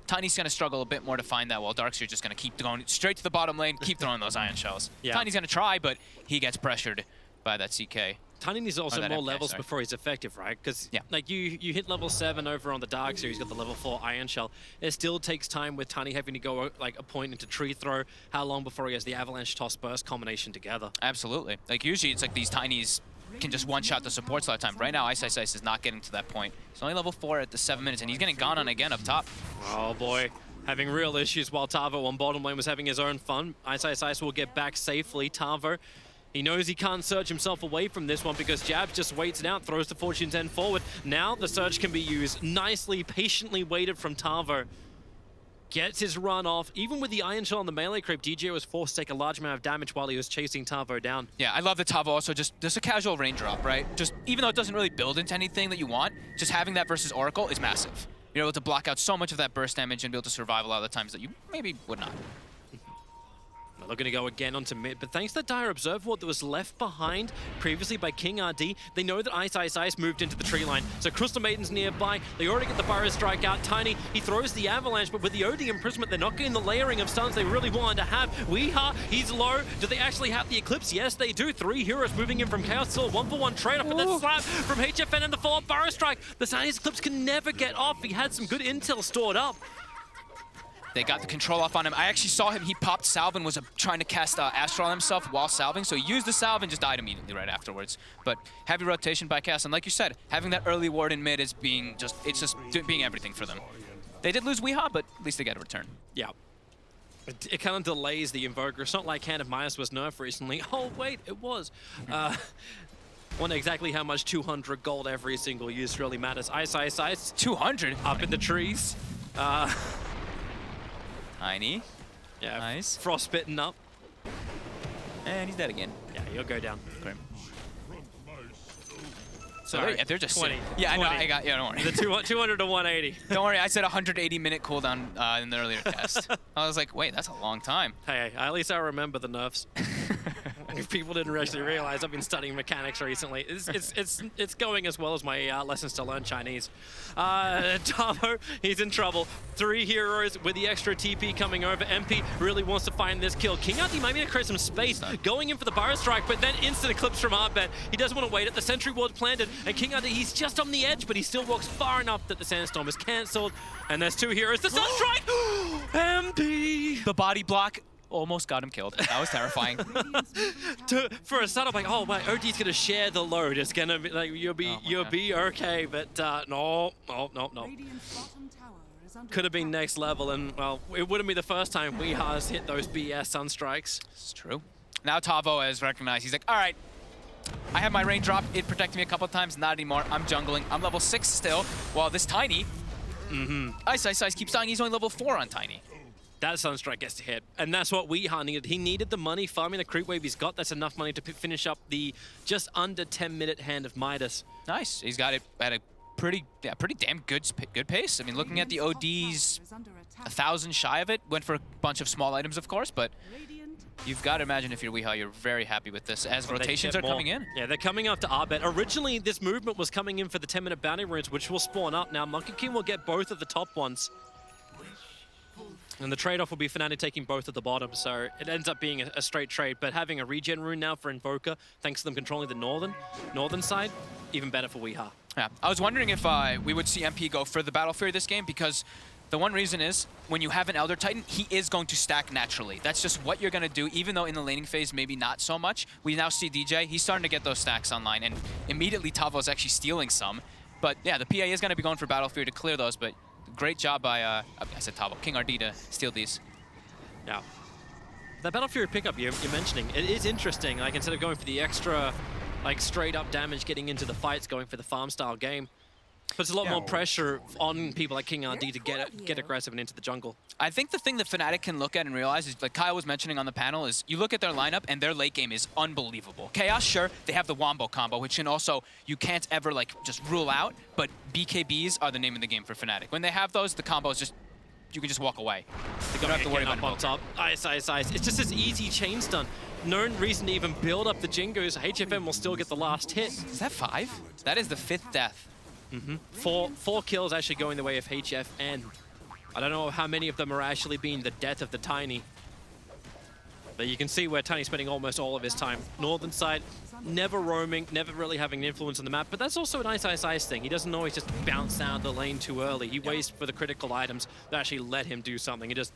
Tiny's going to struggle a bit more to find that, while Darkseer's just going to keep going straight to the bottom lane, keep throwing those Ion Shells. Yeah. Tiny's going to try, but he gets pressured by that CK. Tiny needs also more levels before he's effective, right? Because like you hit level 7 over on the Darkseer, he's got the level 4 Iron Shell. It still takes time with Tiny having to go like a point into Tree Throw. How long before he has the Avalanche Toss Burst combination together? Absolutely. Like usually it's like these Tinies can just one-shot the supports a lot of time. Right now, Ice Ice Ice is not getting to that point. He's only level 4 at the 7 minutes, and he's getting gone on again up top. Oh boy. having real issues while Tavo on bottom lane was having his own fun. Ice will get back safely. Tavo, he knows he can't surge himself away from this one because Jab just waits it out, throws the Fortune's End forward. Now the surge can be used. Nicely, patiently waited from Tavo. Gets his run off. Even with the Iron Shell on the melee creep, DJ was forced to take a large amount of damage while he was chasing Tavo down. Yeah, I love the Tavo also just a casual raindrop, right? Just even though it doesn't really build into anything that you want, just having that versus Oracle is massive. You're able to block out so much of that burst damage and be able to survive a lot of the times that you maybe would not. They're looking to go again onto mid, but thanks to the Dire Observer that was left behind previously by King RD, they know that Ice moved into the tree line. So Crystal Maiden's nearby. They already get the Burrow Strike out. Tiny, he throws the Avalanche, but with the OD Imprisonment, they're not getting the layering of stuns they really wanted to have. Weeha, he's low. Do they actually have the Eclipse? Yes, they do. 3 heroes moving in from Chaos. Still a 1-for-1 trade-off, but then slap from HFN and the follow-up Burrow Strike. The Sandy's Eclipse can never get off. He had some good intel stored up. They got the control off on him. I actually saw him. He popped salve and was trying to cast Astral on himself while salving, so he used the salve and just died immediately right afterwards. But heavy rotation by Chaos, and like you said, having that early ward in mid is being being everything for them. They did lose Weehaw, but at least they get a return. Yeah. It kind of delays the Invoker. It's not like Hand of Midas was nerfed recently. Oh, wait, it was. Wonder exactly how much 200 gold every single use really matters. Ice. 200? Up in the trees. Tiny. Yeah, nice. Frostbitten up. And he's dead again. Yeah, he'll go down. Okay. Sorry, they're just 20. Yeah, 20. I know. Yeah, don't worry. The 200 to 180. Don't worry, I said 180-minute cooldown in the earlier test. I was like, wait, that's a long time. Hey, at least I remember the nerfs. If people didn't actually realize, I've been studying mechanics recently. It's going as well as my lessons to learn Chinese. Tavo, he's in trouble. 3 heroes with the extra TP coming over. MP really wants to find this kill. King RD might be able to create some space, going in for the Burrow Strike, but then instant Eclipse from Arbet. He doesn't want to wait it. The Sentry Ward's planted, and King RD, he's just on the edge, but he still walks far enough that the Sandstorm is cancelled. And there's 2 heroes. The Sunstrike! MP! The body block almost got him killed. That was terrifying. For a setup, like, oh, wait, OD's gonna share the load. It's gonna be like, you'll be okay, but no. Could have been next level, and well, it wouldn't be the first time Weeha's hit those BS Sunstrikes. It's true. Now Tavo has recognized, he's like, all right, I have my raindrop. It protected me a couple of times, not anymore. I'm jungling. I'm level 6 still, while this Tiny, Ice keeps dying. He's only level 4 on Tiny. That Sunstrike gets to hit, and that's what Weeha needed. He needed the money, farming the creep wave he's got. That's enough money to finish up the just under 10-minute Hand of Midas. Nice. He's got it at a pretty damn good pace. I mean, looking at the ODs, 1,000 shy of it. Went for a bunch of small items, of course, but you've got to imagine if you're Weeha, you're very happy with this as rotations are coming in. Yeah, they're coming after Arbet. Originally, this movement was coming in for the 10-minute bounty runes, which will spawn up. Now, Monkey King will get both of the top ones. And the trade-off will be Fnatic taking both at the bottom, so it ends up being a straight trade. But having a regen rune now for Invoker, thanks to them controlling the northern side, even better for Weeha. Yeah, I was wondering if we would see MP go for the Battle Fury this game, because the one reason is when you have an Elder Titan, he is going to stack naturally. That's just what you're going to do, even though in the laning phase, maybe not so much. We now see DJ, he's starting to get those stacks online, and immediately Tavo's actually stealing some. But yeah, the PA is going to be going for Battle Fury to clear those, but great job by, I said Tavo, King RD to steal these. Yeah. That Battle Fury pickup you're mentioning, it is interesting. Like, instead of going for the extra, like, straight-up damage getting into the fights, going for the farm-style game, puts a lot more pressure on people like King RD to get aggressive and into the jungle. I think the thing that Fnatic can look at and realize is, like Kyle was mentioning on the panel, is you look at their lineup and their late game is unbelievable. Chaos, sure, they have the Wombo combo, which can also, you can't ever like just rule out, but BKBs are the name of the game for Fnatic. When they have those, the combos just, you can just walk away. You don't have to worry about it. On top. Ice. It's just this easy chain stun. No reason to even build up the Jingos. HFM will still get the last hit. Is that 5? That is the 5th death. 4 kills actually going the way of HFN. I don't know how many of them are actually being the death of the Tiny. But you can see where Tiny's spending almost all of his time. Northern side, never roaming, never really having an influence on the map, but that's also an Ice thing. He doesn't always just bounce out of the lane too early. He waits for the critical items that actually let him do something. He just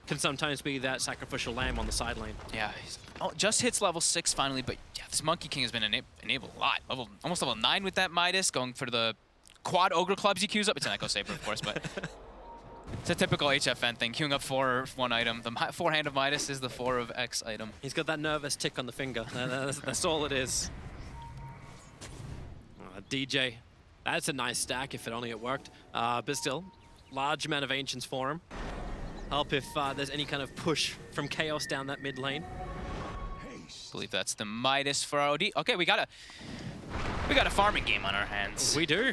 can sometimes be that sacrificial lamb on the side lane. Yeah, he's just hits level 6 finally, but yeah, this Monkey King has been enabled a lot. Almost level 9 with that Midas, going for the quad Ogre Clubs he queues up. It's an Echo Saber, of course, but It's a typical HFN thing, queuing up 4 of one item. The forehand of Midas is the 4 of X item. He's got that nervous tick on the finger. That's all it is. DJ, that's a nice stack if it only it worked. But still, large amount of Ancients for him. Help if there's any kind of push from Chaos down that mid lane. I believe that's the Midas for OD. Okay, we got a farming game on our hands. We do.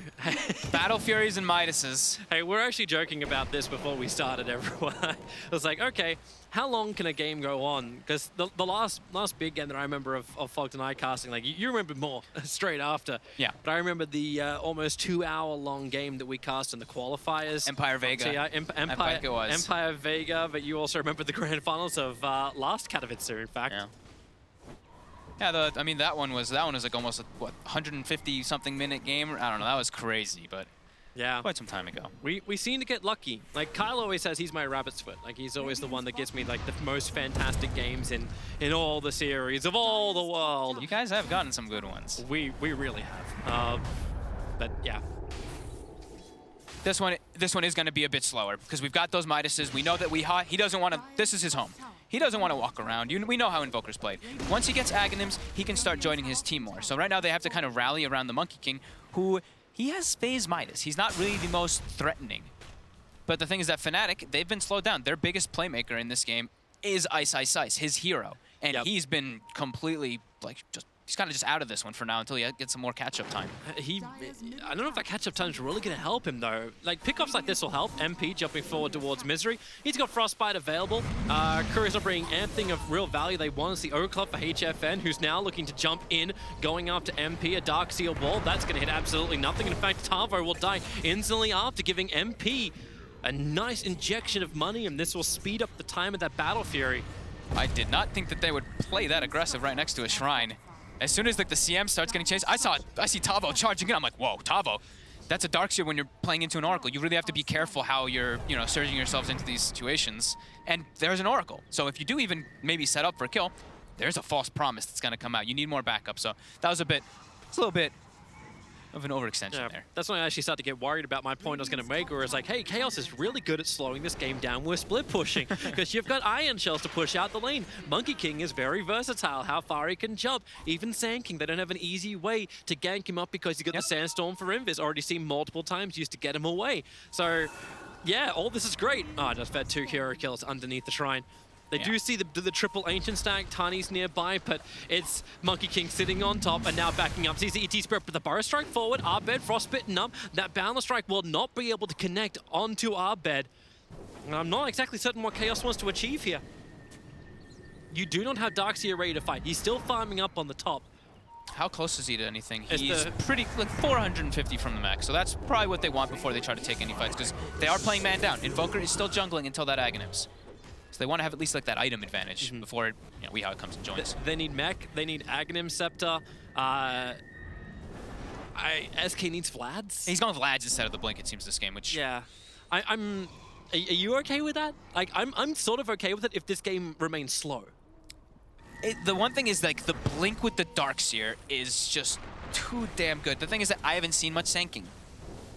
Battle Furies and Midases. Hey, we're actually joking about this before we started, everyone. I was like, okay, how long can a game go on? Because the last big game that I remember of Fogged and I casting, like you remember more straight after. Yeah. But I remember the almost 2-hour-long game that we cast in the qualifiers. Empire Vega. Empire Vega, but you also remember the grand finals of last Katowice, in fact. Yeah. Yeah, I mean that one was like almost a, what, 150 something minute game. I don't know, that was crazy, but yeah, quite some time ago. We seem to get lucky. Like Kyle always says, he's my rabbit's foot. Like he's always the one that gets me like the most fantastic games in all the series of all the world. You guys have gotten some good ones. We really have. But yeah. This one is going to be a bit slower because we've got those Midases. We know that he doesn't want to. This is his home. He doesn't want to walk around. We know how Invokers played. Once he gets Aghanims, he can start joining his team more. So right now they have to kind of rally around the Monkey King, who he has phase Midas. He's not really the most threatening. But the thing is that Fnatic, they've been slowed down. Their biggest playmaker in this game is Ice, his hero. And he's been completely, like, he's kind of just out of this one for now until he gets some more catch-up time. I don't know if that catch-up time is really going to help him, though. Like, pickups like this will help. MP jumping forward towards Misery. He's got Frostbite available. Courier's not bringing anything of real value. They want to see O-Club for HFN, who's now looking to jump in, going after MP, a Darkseer wall. That's going to hit absolutely nothing. In fact, Tavo will die instantly after giving MP a nice injection of money, and this will speed up the time of that Battle Fury. I did not think that they would play that aggressive right next to a shrine. As soon as like the CM starts getting chased, I see Tavo charging in. I'm like, whoa, Tavo. That's a Darkseer when you're playing into an Oracle. You really have to be careful how you're, surging yourselves into these situations. And there's an Oracle. So if you do even maybe set up for a kill, there's a false promise that's going to come out. You need more backup. So that was it's a little bit of an overextension there. That's when I actually started to get worried about my point I was going to make, where it's like, hey, Chaos is really good at slowing this game down with split pushing, because you've got Iron Shells to push out the lane. Monkey King is very versatile, how far he can jump. Even Sand King, they don't have an easy way to gank him up because you got the Sandstorm for Invis, already seen multiple times used to get him away. So, yeah, all this is great. Oh, I just fed 2 hero kills underneath the shrine. They do see the triple Ancient stack, Tani's nearby, but it's Monkey King sitting on top and now backing up. Sees the ET Spirit, but the Burrow Strike forward, Arbed frostbitten up. That Boundless Strike will not be able to connect onto Arbed. And I'm not exactly certain what Chaos wants to achieve here. You do not have Darkseer ready to fight. He's still farming up on the top. How close is he to anything? He's pretty, like 450 from the max, so that's probably what they want before they try to take any fights, because they are playing man down. Invoker is still jungling until that Aghanims. So they want to have at least like that item advantage before Weehaw comes and joins. They need mech, they need Aghanim Scepter. SK needs Vlads. He's going Vlads instead of the Blink, it seems, this game, which... Yeah. Are you okay with that? Like, I'm sort of okay with it if this game remains slow. The one thing is, like, the Blink with the Darkseer is just too damn good. The thing is that I haven't seen much Sanking.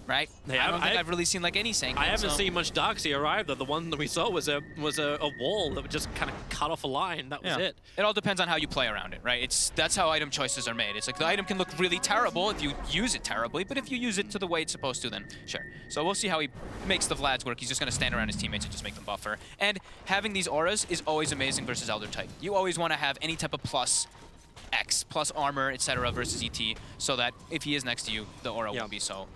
Right? Yeah, I don't think I've really seen like any Sanking. I haven't seen much Darkseer either. The one that we saw was a wall that would just kind of cut off a line. That was it. It all depends on how you play around it, right? That's how item choices are made. It's like the item can look really terrible if you use it terribly, but if you use it to the way it's supposed to, then sure. So we'll see how he makes the Vlads work. He's just going to stand around his teammates and just make them buffer. And having these auras is always amazing versus Elder type. You always want to have any type of plus X, plus armor, etc. versus ET, so that if he is next to you, the aura won't be so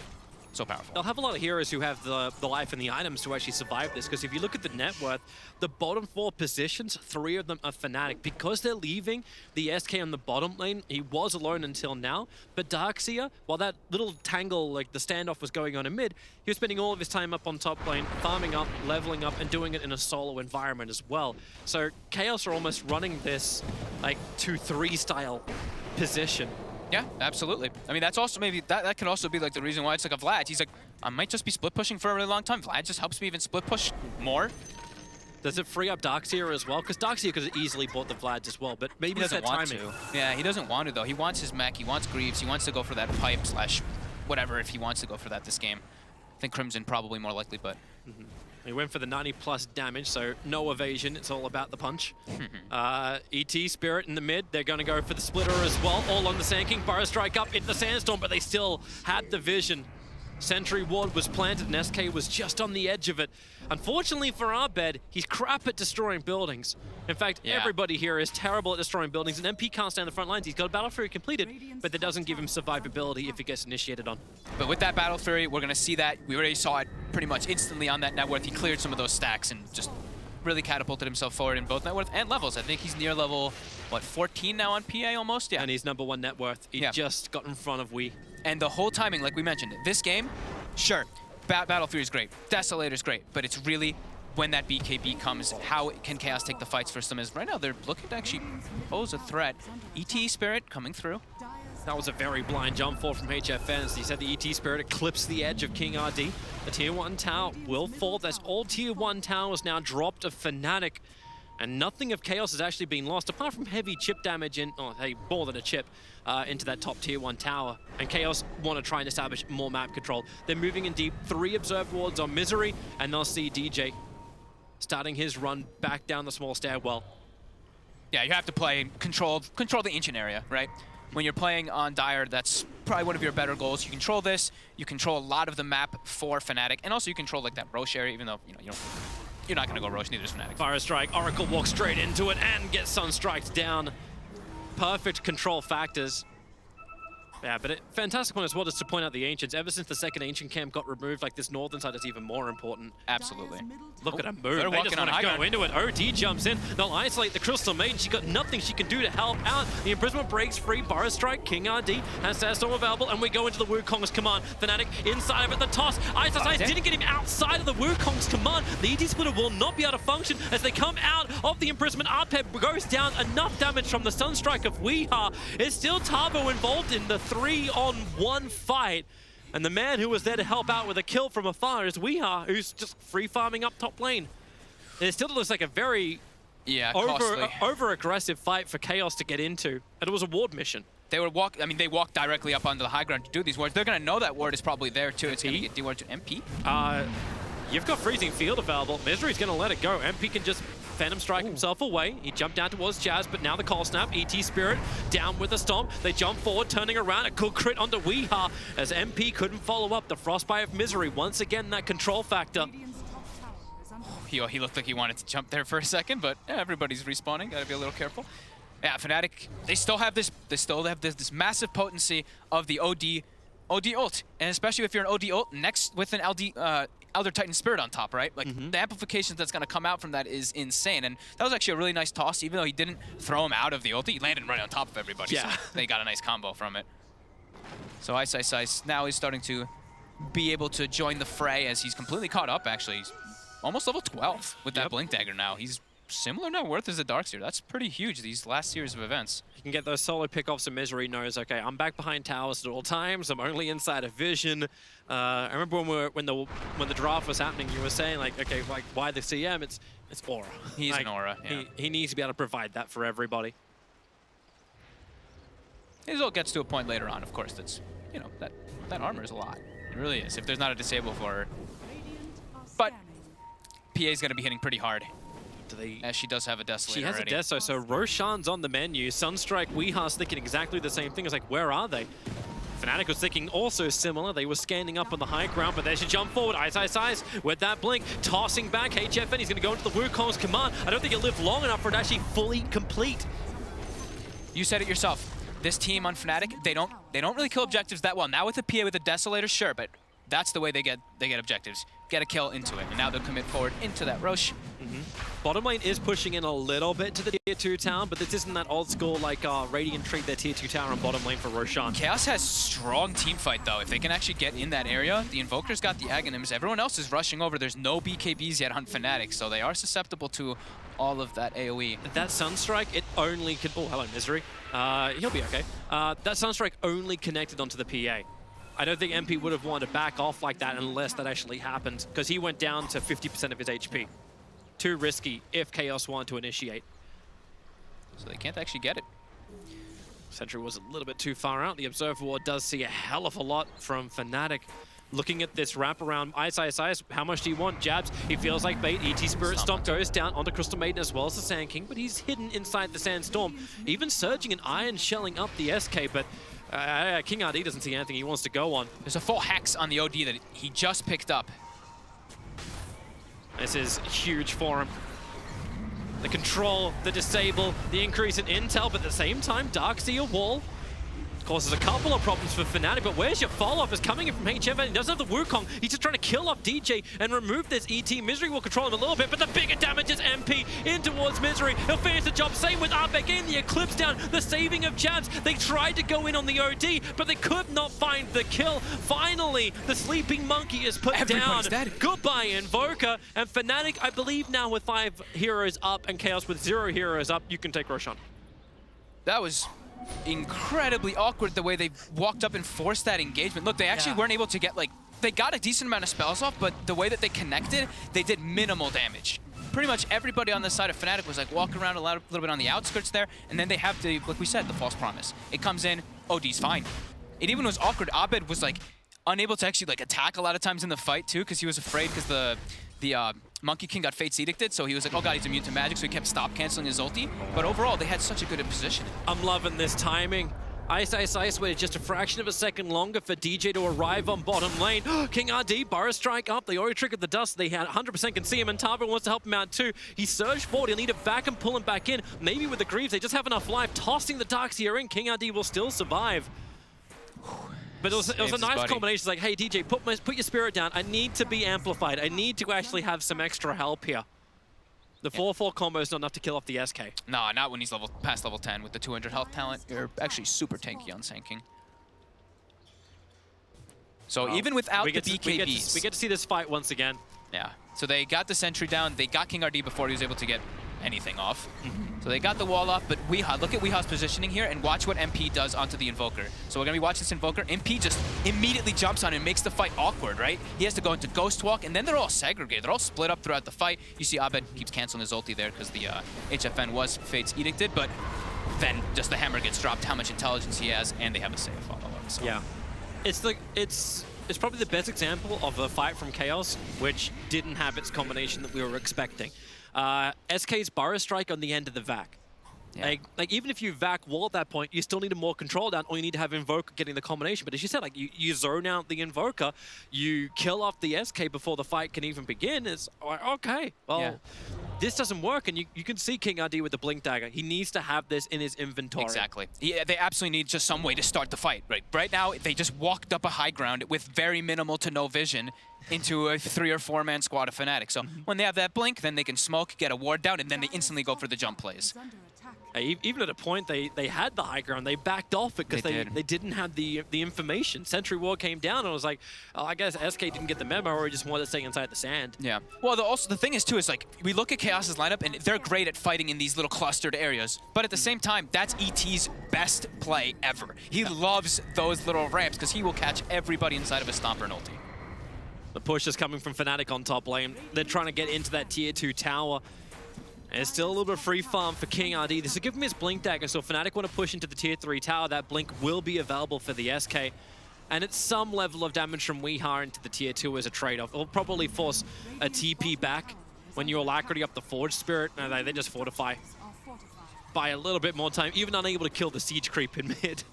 powerful. They'll have a lot of heroes who have the life and the items to actually survive this, because if you look at the net worth, the bottom 4 positions, 3 of them are Fnatic. Because they're leaving the SK on the bottom lane, he was alone until now, but Darkseer, while that little tangle, like the standoff was going on in mid, he was spending all of his time up on top lane, farming up, leveling up, and doing it in a solo environment as well. So Chaos are almost running this like 2-3 style position. Yeah, absolutely. I mean, that's also maybe, that could also be like the reason why it's like a Vlad. He's like, I might just be split pushing for a really long time. Vlad just helps me even split push more. Does it free up Darkseer as well? Because Darkseer could have easily bought the Vlads as well, but maybe he doesn't want to. Yeah, he doesn't want to though. He wants his mech, he wants Greaves, he wants to go for that pipe / whatever if he wants to go for that this game. I think Crimson probably more likely, but... He went for the 90+ damage, so no evasion. It's all about the punch. ET, Spirit in the mid. They're going to go for the splitter as well. All on the Sand King. Burrow strike up into the Sandstorm, but they still had the vision. Sentry ward was planted, and SK was just on the edge of it. Unfortunately for Abed, he's crap at destroying buildings. In fact, everybody here is terrible at destroying buildings, and MP can't stay on the front lines. He's got a Battle Fury completed, but that doesn't give him survivability if he gets initiated on. But with that Battle Fury, we're going to see that. We already saw it pretty much instantly on that net worth. He cleared some of those stacks and just really catapulted himself forward in both net worth and levels. I think he's near level, what, 14 now on PA almost? Yeah. And he's #1 net worth. He just got in front of Wii. And the whole timing, like we mentioned, this game, sure, Battle Fury is great, Desolator is great, but it's really when that BKB comes, how can Chaos take the fights for them? Is right now they're looking to actually pose a threat. ET Spirit coming through. That was a very blind jump forward from HFN. As he said, the ET Spirit eclipsed the edge of King RD. The Tier 1 tower will fall. That's all Tier 1 towers now dropped of Fnatic. And nothing of Chaos has actually been lost, apart from heavy chip damage in, oh, hey, more than a chip, into that top Tier 1 tower. And Chaos want to try and establish more map control. They're moving in deep, 3 observed wards on Misery, and they'll see DJ starting his run back down the small stairwell. Yeah, you have to play control the ancient area, right? When you're playing on Dire, that's probably one of your better goals. You control this, you control a lot of the map for Fnatic, and also you control like that Roche area, even though you're not going to go Roche, neither is Fnatic. Fire Strike, Oracle walks straight into it and gets Sunstriked down. Perfect control factors. Yeah, but fantastic one as well, just to point out the Ancients. Ever since the second Ancient camp got removed, like this northern side is even more important. Absolutely. Look at him move. They just want to go into it. OD jumps in. They'll isolate the Crystal Maiden. She got nothing she can do to help out. The imprisonment breaks free. Burrow strike. King RD has Sandstorm available, and we go into the Wukong's command. Fnatic inside of it. The toss. Ice didn't get him outside of the Wukong's command. The ET splitter will not be able to function as they come out of the imprisonment. Arpeb goes down. Enough damage from the Sunstrike of Weeha. It's still Tavo involved in the 3-on-1 fight. And the man who was there to help out with a kill from afar is Weeha, who's just free farming up top lane. It still looks like a very over-aggressive fight for Chaos to get into. And it was a ward mission. They would walk, I mean, they walk directly up onto the high ground to do these wards. They're going to know that ward is probably there too. It's going to get dewarded to MP. You've got Freezing Field available. Misery's going to let it go. MP can just Phantom Strike himself away. He jumped down towards Jazz, but now the Call Snap. ET Spirit down with a Stomp. They jump forward, turning around. A good crit onto Weeha as MP couldn't follow up. The Frostbite of Misery. Once again, that control factor. He looked like he wanted to jump there for a second, but everybody's respawning. Gotta be a little careful. Yeah, Fnatic, they still have this massive potency of the OD ult, and especially if you're an OD ult next with an Elder Titan Spirit on top, right? Like the amplifications that's gonna come out from that is insane. And that was actually a really nice toss, even though he didn't throw him out of the ult. He landed right on top of everybody. Yeah. So they got a nice combo from it. So Ice now he's starting to be able to join the fray as he's completely caught up. Actually, he's almost level 12 with that Blink Dagger now. He's similar net worth as the Darkseer. That's pretty huge, these last series of events. You can get those solo pickoffs, and Misery knows, okay, I'm back behind towers at all times. I'm only inside of vision. I remember when the draft was happening, you were saying, like, okay, like, why the CM? It's aura. He's an aura, yeah. He needs to be able to provide that for everybody. His ult gets to a point later on, of course, that's, that armor is a lot. It really is, if there's not a disable for her. But PA's going to be hitting pretty hard. As she does have a Desolator She has already. a Deso, so Roshan's on the menu. Sunstrike, Weeha's thinking exactly the same thing. It's like, where are they? Fnatic was thinking also similar. They were standing up on the high ground, but they should jump forward. Ice with that blink, tossing back. HFN, he's going to go into the Wukong's command. I don't think he'll live long enough for it to actually fully complete. You said it yourself. This team on Fnatic, they don't really kill objectives that well. Now with the PA with the Desolator, sure, but that's the way they get objectives. Get a kill into it, and now they'll commit forward into that Roche. Bottom lane is pushing in a little bit to the Tier 2 town, but this isn't that old school like Radiant treat their Tier 2 tower on bottom lane for Roshan. Chaos has strong team fight though. If they can actually get in that area, the Invoker's got the Aghanims. Everyone else is rushing over. There's no BKBs yet on Fnatic, so they are susceptible to all of that AoE. That Sunstrike, it only could... Oh, hello, Misery. He'll be okay. That Sunstrike only connected onto the PA. I don't think MP would have wanted to back off like that unless that actually happened, because he went down to 50% of his HP. Too risky if Chaos wanted to initiate. So they can't actually get it. Sentry was a little bit too far out. The Observer Ward does see a hell of a lot from Fnatic. looking at this wrap around Ice, how much do you want? Jabs, he feels like bait. ET Spirit Stomp goes down onto Crystal Maiden as well as the Sand King, but he's hidden inside the Sandstorm. Even surging and Iron shelling up the SK, but King RD doesn't see anything he wants to go on. There's a full hex on the OD that he just picked up. This is huge for him. The control, the disable, the increase in intel, but at the same time, Darkseer wall causes a couple of problems for Fnatic, but where's your follow-up? Is coming in from HF, and he doesn't have the Wukong. He's just trying to kill off DJ and remove this ET. Misery will control him a little bit, but the bigger damage is MP in towards Misery. He'll finish the job. Same with Arbeck in the Eclipse down, the saving of Jabs. They tried to go in on the OD, but they could not find the kill. Finally, the Sleeping Monkey is put Everybody's down. dead. Goodbye, Invoker. And Fnatic, I believe now with 5 heroes up and Chaos with 0 heroes up, you can take Roshan. That was incredibly awkward the way they walked up and forced that engagement. Look, they actually weren't able to get, like, they got a decent amount of spells off, but the way that they connected, they did minimal damage. Pretty much everybody on the side of Fnatic was like walking around a little bit on the outskirts there, and then they have the, like we said, the false promise. It comes in, OD's fine. It even was awkward. Abed was like unable to actually like attack a lot of times in the fight too, because he was afraid because the Monkey King got Fate's Edicted, so he was like, oh god, he's immune to magic, so he kept stop canceling his ulti. But overall, they had such a good position. I'm loving this timing. Ice waited just a fraction of a second longer for DJ to arrive on bottom lane. King RD, Burrow Strike up, they already triggered the dust, they had 100% can see him, and Tava wants to help him out too. He surged forward, he'll need to back and pull him back in. Maybe with the Greaves, they just have enough life. Tossing the Darkseer in, King RD will still survive. But it was a nice combination. It's like, hey, DJ, put your spirit down. I need to be amplified. I need to actually have some extra help here. The 4-4 combo is not enough to kill off the SK. No, not when he's past level 10 with the 200 health talent. You're actually super tanky on Sand King. So even without the BKBs... We get to see this fight once again. Yeah. So they got the sentry down. They got King RD before he was able to get anything off. So they got the wall off, but Weehaw, look at Weehaw's positioning here and watch what MP does onto the Invoker. So we're going to be watching this Invoker. MP just immediately jumps on and makes the fight awkward, right? He has to go into Ghost Walk, and then they're all segregated. They're all split up throughout the fight. You see Abed keeps canceling his ulti there because the HFN was Fate's Edicted, but then just the hammer gets dropped, how much intelligence he has, and they have a safe follow-up. So. Yeah. It's probably the best example of a fight from Chaos, which didn't have its combination that we were expecting. SK's Burrow Strike on the end of the Vac. Yeah. Like even if you Vac wall at that point, you still need a more control down, or you need to have Invoker getting the combination. But as you said, like you zone out the Invoker, you kill off the SK before the fight can even begin. It's like, okay, well, this doesn't work, and you can see King RD with the Blink Dagger. He needs to have this in his inventory. Exactly. They absolutely need just some way to start the fight. Right now, they just walked up a high ground with very minimal to no vision into a 3 or 4 man squad of Fnatic. So when they have that blink, then they can smoke, get a ward down, and then they instantly go for the jump plays. Even at a point, they had the high ground. They backed off it because they didn't have the information. Sentry Ward came down and was like, oh, I guess SK didn't get the memo, or he just wanted to stay inside the sand. Yeah. Well, also the thing is too is like we look at Chaos's lineup and they're great at fighting in these little clustered areas, but at the same time, that's ET's best play ever. He loves those little ramps because he will catch everybody inside of a Stomper and ulti. The push is coming from Fnatic on top lane. They're trying to get into that tier 2 tower. And it's still a little bit of free farm for King RD. This will give him his Blink Dagger, so Fnatic want to push into the tier 3 tower. That Blink will be available for the SK. And it's some level of damage from Weehaw into the tier 2 as a trade-off. It'll probably force a TP back when you Alacrity up the Forge Spirit. No, they just fortify by a little bit more time, even unable to kill the Siege Creep in mid.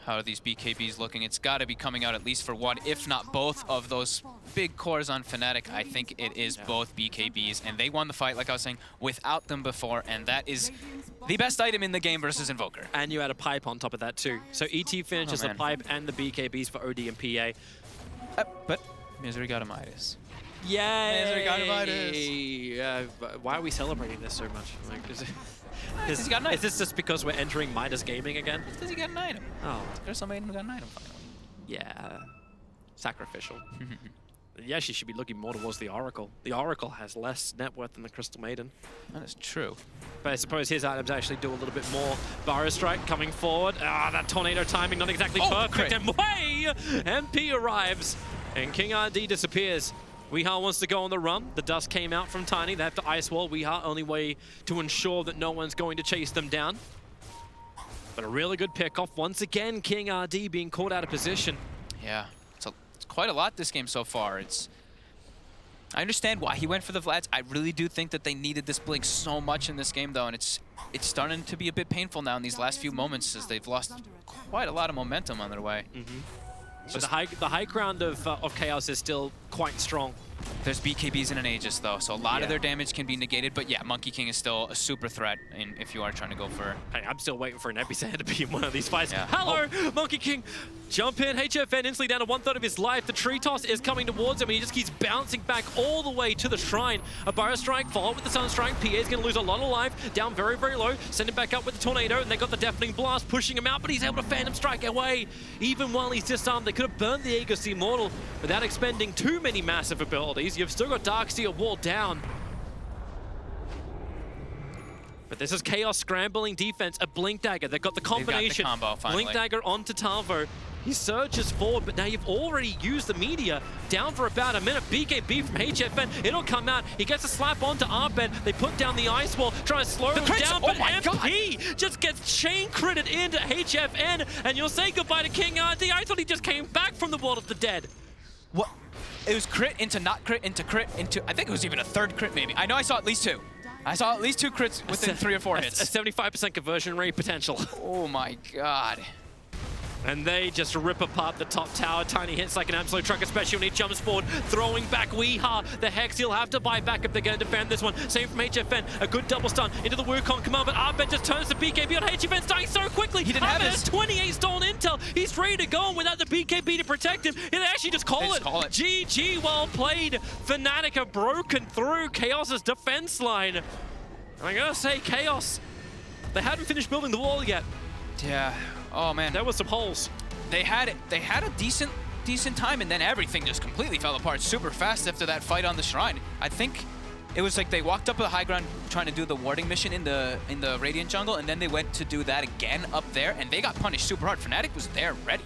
How are these BKBs looking? It's got to be coming out at least for one, if not both of those big cores on Fnatic. I think it is both BKBs, and they won the fight, like I was saying, without them before, and that is the best item in the game versus Invoker. And you had a pipe on top of that too. So ET finishes the pipe and the BKBs for OD and PA. But Misery got a Midas. Yay! Misery got a Midas. Why are we celebrating this so much? Like, He's got an item. Is this just because we're entering Midas Gaming again? Because he got an item. Oh. Crystal Maiden got an item finally. Yeah. Sacrificial. Yeah, she should be looking more towards the Oracle. The Oracle has less net worth than the Crystal Maiden. That is true. But I suppose his items actually do a little bit more. Burrow Strike coming forward. Ah, that tornado timing not exactly perfect. Crit. And way! MP arrives. And King RD disappears. Weehaw wants to go on the run. The dust came out from Tiny. They have to ice wall. Weehaw, only way to ensure that no one's going to chase them down. But a really good pick off. Once again, King RD being caught out of position. Yeah, it's quite a lot this game so far. I understand why he went for the Vlads. I really do think that they needed this Blink so much in this game, though, and it's starting to be a bit painful now in these last few moments as they've lost quite a lot of momentum on their way. But the high ground of Chaos is still quite strong. There's BKBs and an Aegis, though, so a lot of their damage can be negated. But yeah, Monkey King is still a super threat if you are trying to go for... Hey, I'm still waiting for an Epicenter to be in one of these fights. Yeah. Hello, Monkey King! Jump in, HFN instantly down to 1/3 of his life. The tree toss is coming towards him, and he just keeps bouncing back all the way to the shrine. A Burrow Strike followed with the Sun Strike. PA is going to lose a lot of life, down very, very low. Send him back up with the Tornado, and they got the Deafening Blast pushing him out, but he's able to Phantom Strike away. Even while he's disarmed, they could have burned the Aegis Immortal without expending too many massive abilities. You've still got Darkseer walled down. But this is Chaos scrambling defense, a Blink Dagger. They've got the combination. They've got the combo, finally. Blink Dagger onto Talvo. He surges forward, but now you've already used the meteor. Down for about a minute. BKB from HFN. It'll come out. He gets a slap onto Arbed. They put down the Ice Wall, try to slow him down, but MP just gets chain critted into HFN, and you'll say goodbye to King RD. I thought he just came back from the World of the Dead. What? It was crit into not crit into crit into... I think it was even a third crit, maybe. I know I saw at least 2. I saw at least 2 crits within 3 or 4 hits. A 75% conversion rate potential. Oh my god. And they just rip apart the top tower. Tiny hits like an absolute truck, especially when he jumps forward, throwing back Weeha. The Hex he'll have to buy back if they're going to defend this one. Same from HFN. A good double stun into the Wukong command, but Arbed just turns the BKB on HFN's dying so quickly. He didn't have has 28 stolen intel. He's ready to go, and without the BKB to protect him, they actually just call it. GG, well played. Fnatic have broken through Chaos's defense line. I gotta say, Chaos, they hadn't finished building the wall yet. Yeah. Oh man, there was some holes. They had a decent time, and then everything just completely fell apart super fast after that fight on the shrine. I think it was like they walked up to the high ground trying to do the warding mission in the Radiant jungle, and then they went to do that again up there, and they got punished super hard. Fnatic was there ready.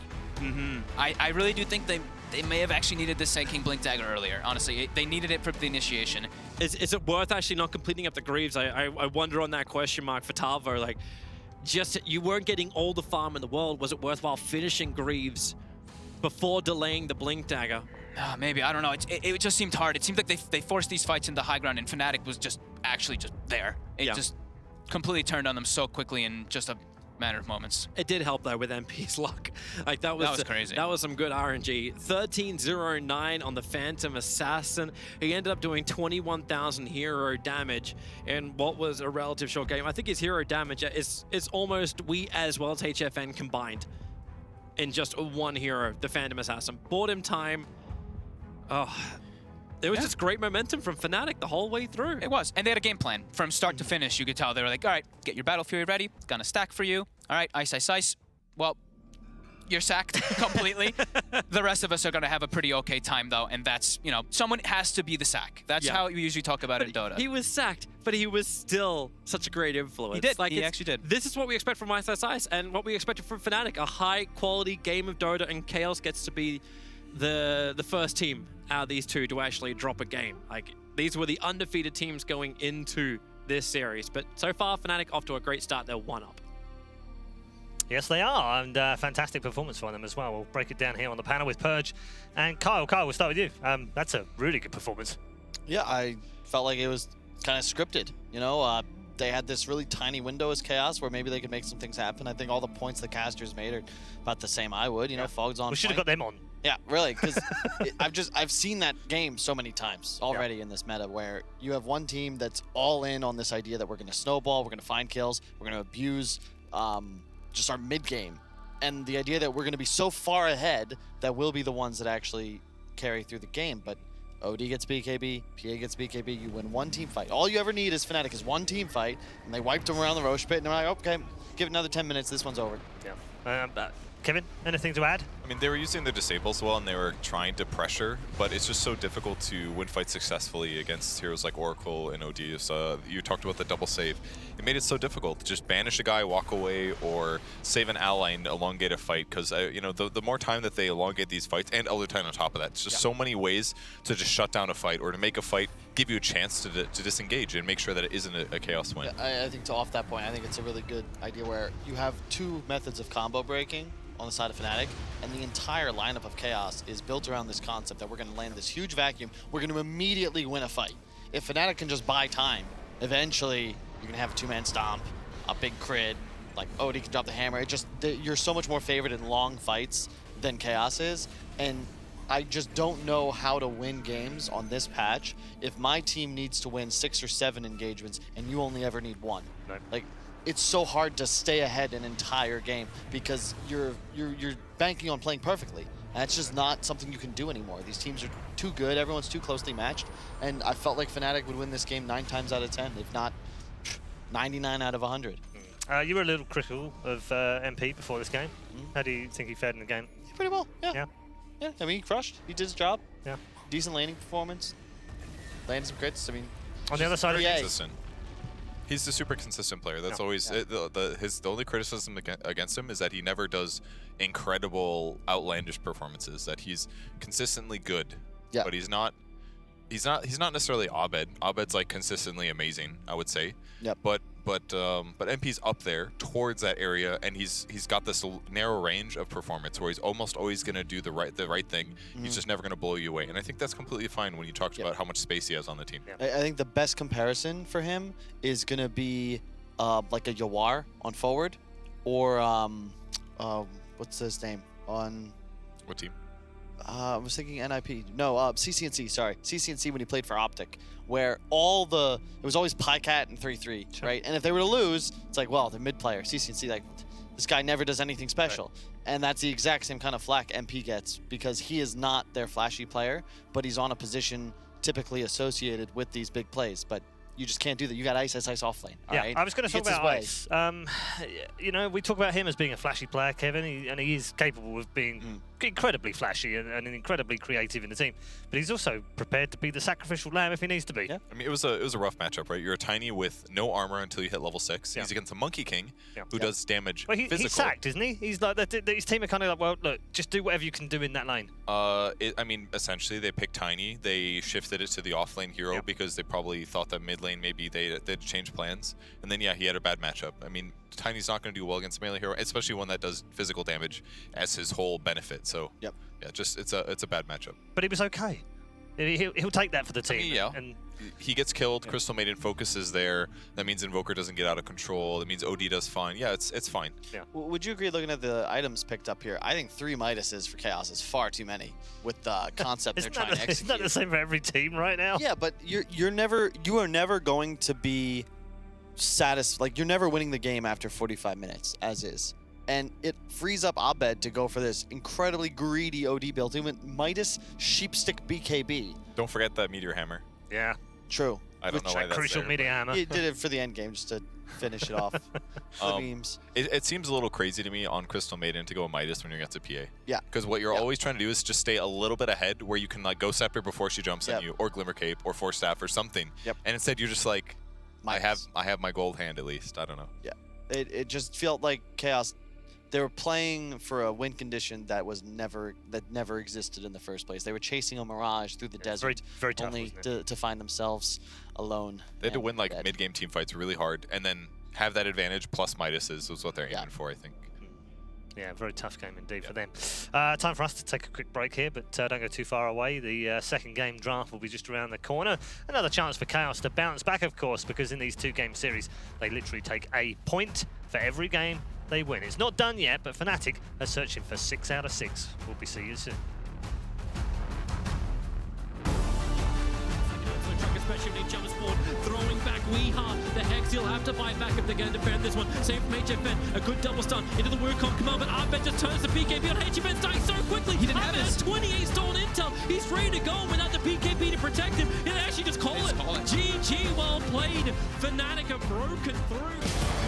I really do think they may have actually needed this King Blink Dagger earlier. Honestly, they needed it for the initiation. Is it worth actually not completing up the Greaves? I wonder on that question mark for Talvo. Like, just you weren't getting all the farm in the world. Was it worthwhile finishing Greaves before delaying the Blink Dagger? Maybe, I don't know. It just seemed hard. It seemed like they forced these fights into high ground, and Fnatic was just actually just there. It just completely turned on them so quickly in just a matter of moments. It did help though with MP's luck. Like that was crazy. That was some good RNG. 1309 on the Phantom Assassin. He ended up doing 21,000 hero damage in what was a relative short game. I think his hero damage is almost we as well as HFN combined in just one hero, the Phantom Assassin. Bought him time. Oh, it was just great momentum from Fnatic the whole way through. It was, and they had a game plan. From start to finish, you could tell they were like, all right, get your Battle Fury ready, gonna stack for you. All right, ice, ice, ice. Well, you're sacked completely. The rest of us are gonna have a pretty okay time though, and that's, you know, someone has to be the sack. That's how we usually talk about it in Dota. He was sacked, but he was still such a great influence. He did, he actually did. This is what we expect from Ice, Ice, Ice, and what we expected from Fnatic, a high quality game of Dota, and Chaos gets to be the first team out of these two to actually drop a game. Like, these were the undefeated teams going into this series, but so far Fnatic off to a great start. They're 1-up. Yes, they are, and fantastic performance from them as well. We'll break it down here on the panel with Purge and Kyle. Kyle, we'll start with you. That's a really good performance. Yeah, I felt like it was kind of scripted. You know, they had this really tiny window as Chaos where maybe they could make some things happen. I think all the points the casters made are about the same I would. You know, Fog's on. We should have got them on. Yeah, really, because I've seen that game so many times already in this meta where you have one team that's all in on this idea that we're going to snowball, we're going to find kills, we're going to abuse just our mid game, and the idea that we're going to be so far ahead that we'll be the ones that actually carry through the game. But OD gets BKB, PA gets BKB, you win one team fight. All you ever need is Fnatic is one team fight, and they wiped them around the Roche pit, and they're like, okay, give it another 10 minutes, this one's over. Yeah. Kevin, anything to add? I mean, they were using their disables well, and they were trying to pressure, but it's just so difficult to win fights successfully against heroes like Oracle and OD. You talked about the double save. It made it so difficult to just banish a guy, walk away, or save an ally and elongate a fight, because you know, the more time that they elongate these fights, and other time on top of that, it's just so many ways to just shut down a fight or to make a fight give you a chance to disengage and make sure that it isn't a chaos win. Yeah, I think off that point, I think it's a really good idea where you have two methods of combo breaking, on the side of Fnatic, and the entire lineup of Chaos is built around this concept that we're going to land this huge vacuum. We're going to immediately win a fight. If Fnatic can just buy time, eventually you're going to have a two-man stomp, a big crit, like Odie can drop the hammer. It just, you're so much more favored in long fights than Chaos is, and I just don't know how to win games on this patch if my team needs to win 6 or 7 engagements and you only ever need 1. No. Like, it's so hard to stay ahead an entire game because you're banking on playing perfectly. And that's just not something you can do anymore. These teams are too good, everyone's too closely matched, and I felt like Fnatic would win this game 9 times out of 10, if not 99 out of 100. You were a little critical of MP before this game. How do you think he fared in the game? Pretty well, yeah. Yeah. Yeah, I mean, he crushed. He did his job. Yeah. Decent laning performance. Landed some crits. I mean, On the other side of Yeah. Consistent. He's the super consistent player. That's always the only criticism against him is that he never does incredible, outlandish performances. That he's consistently good, but he's not necessarily Abed. Abed's like consistently amazing, I would say. Yep. But MP's up there towards that area, and he's got this narrow range of performance where he's almost always going to do the right thing. He's just never going to blow you away, and I think that's completely fine when you talked about how much space he has on the team. I think the best comparison for him is going to be like a Yawar on forward, or what's his name on What team? I was thinking NIP. No, CCNC, sorry. CCNC when he played for Optic, where it was always Pycat and 3-3, right? And if they were to lose, it's like, well, they're mid player. CCNC, like, this guy never does anything special. Right. And that's the exact same kind of flack MP gets because he is not their flashy player, but he's on a position typically associated with these big plays. But you just can't do that. You got ice off lane. Yeah, right? I was going to talk about Ice. You know, we talk about him as being a flashy player, Kevin, and he is capable of being incredibly flashy and incredibly creative in the team. But he's also prepared to be the sacrificial lamb if he needs to be. Yeah. I mean, it was a rough matchup, right? You're a tiny with no armor until you hit level 6. Yeah. He's against a Monkey King who does damage Well, physical. he's sacked, isn't he? He's like his team are kind of like, well, look, just do whatever you can do in that lane. I mean, essentially, they picked Tiny. They shifted it to the off-lane hero because they probably theyght that mid lane maybe they'd change plans. And then, yeah, he had a bad matchup. I mean, Tiny's not going to do well against a melee hero, especially one that does physical damage as his whole benefit. So, yeah, just it's a bad matchup. But he was okay. He'll take that for the team. I mean, yeah. And he gets killed. Crystal Maiden focuses there. That means Invoker doesn't get out of control. That means OD does fine. Yeah, it's fine. Yeah. Would you agree, looking at the items picked up here, I think 3 Midases for Chaos is far too many with the concept they're trying to execute. Isn't that the same for every team right now? Yeah, but you are never going to be satisfied. Like, you're never winning the game after 45 minutes, as is. And it frees up Abed to go for this incredibly greedy OD build. He went Midas, Sheepstick, BKB. Don't forget that Meteor Hammer. Yeah. True. I don't know why that's crucial there, media hammer. He did it for the end game just to finish it off. The memes. It seems a little crazy to me on Crystal Maiden to go Midas when you're against a PA. Yeah. Because what you're always trying to do is just stay a little bit ahead where you can like go Scepter before she jumps on you, or Glimmer Cape, or Force Staff, or something. Yep. And instead you're just like, Midas. I have my gold hand at least. I don't know. Yeah. It just felt like Chaos. They were playing for a win condition that never existed in the first place. They were chasing a mirage through the desert, very tough, only wasn't to find themselves alone. They had to win like dead. mid-game team fights really hard, and then have that advantage plus Midases was what they're aiming for, I think. Yeah, very tough game indeed for them. Time for us to take a quick break here, but don't go too far away. The second game draft will be just around the corner. Another chance for Chaos to bounce back, of course, because in these 2-game series, they literally take a point for every game they win. It's not done yet, but Fnatic are searching for 6 out of 6. We'll be seeing you soon. Especially when jumps forward, throwing back Weeha. The Hex, he'll have to fight back if they're going to defend this one. Same from HFN, a good double stun into the Wukong command, but Abed just turns the BKB on HFN's dying so quickly. He didn't have his 28 stolen intel. He's ready to go without the BKB to protect him. He'll actually just call it. GG, well played. Fnatic have broken through.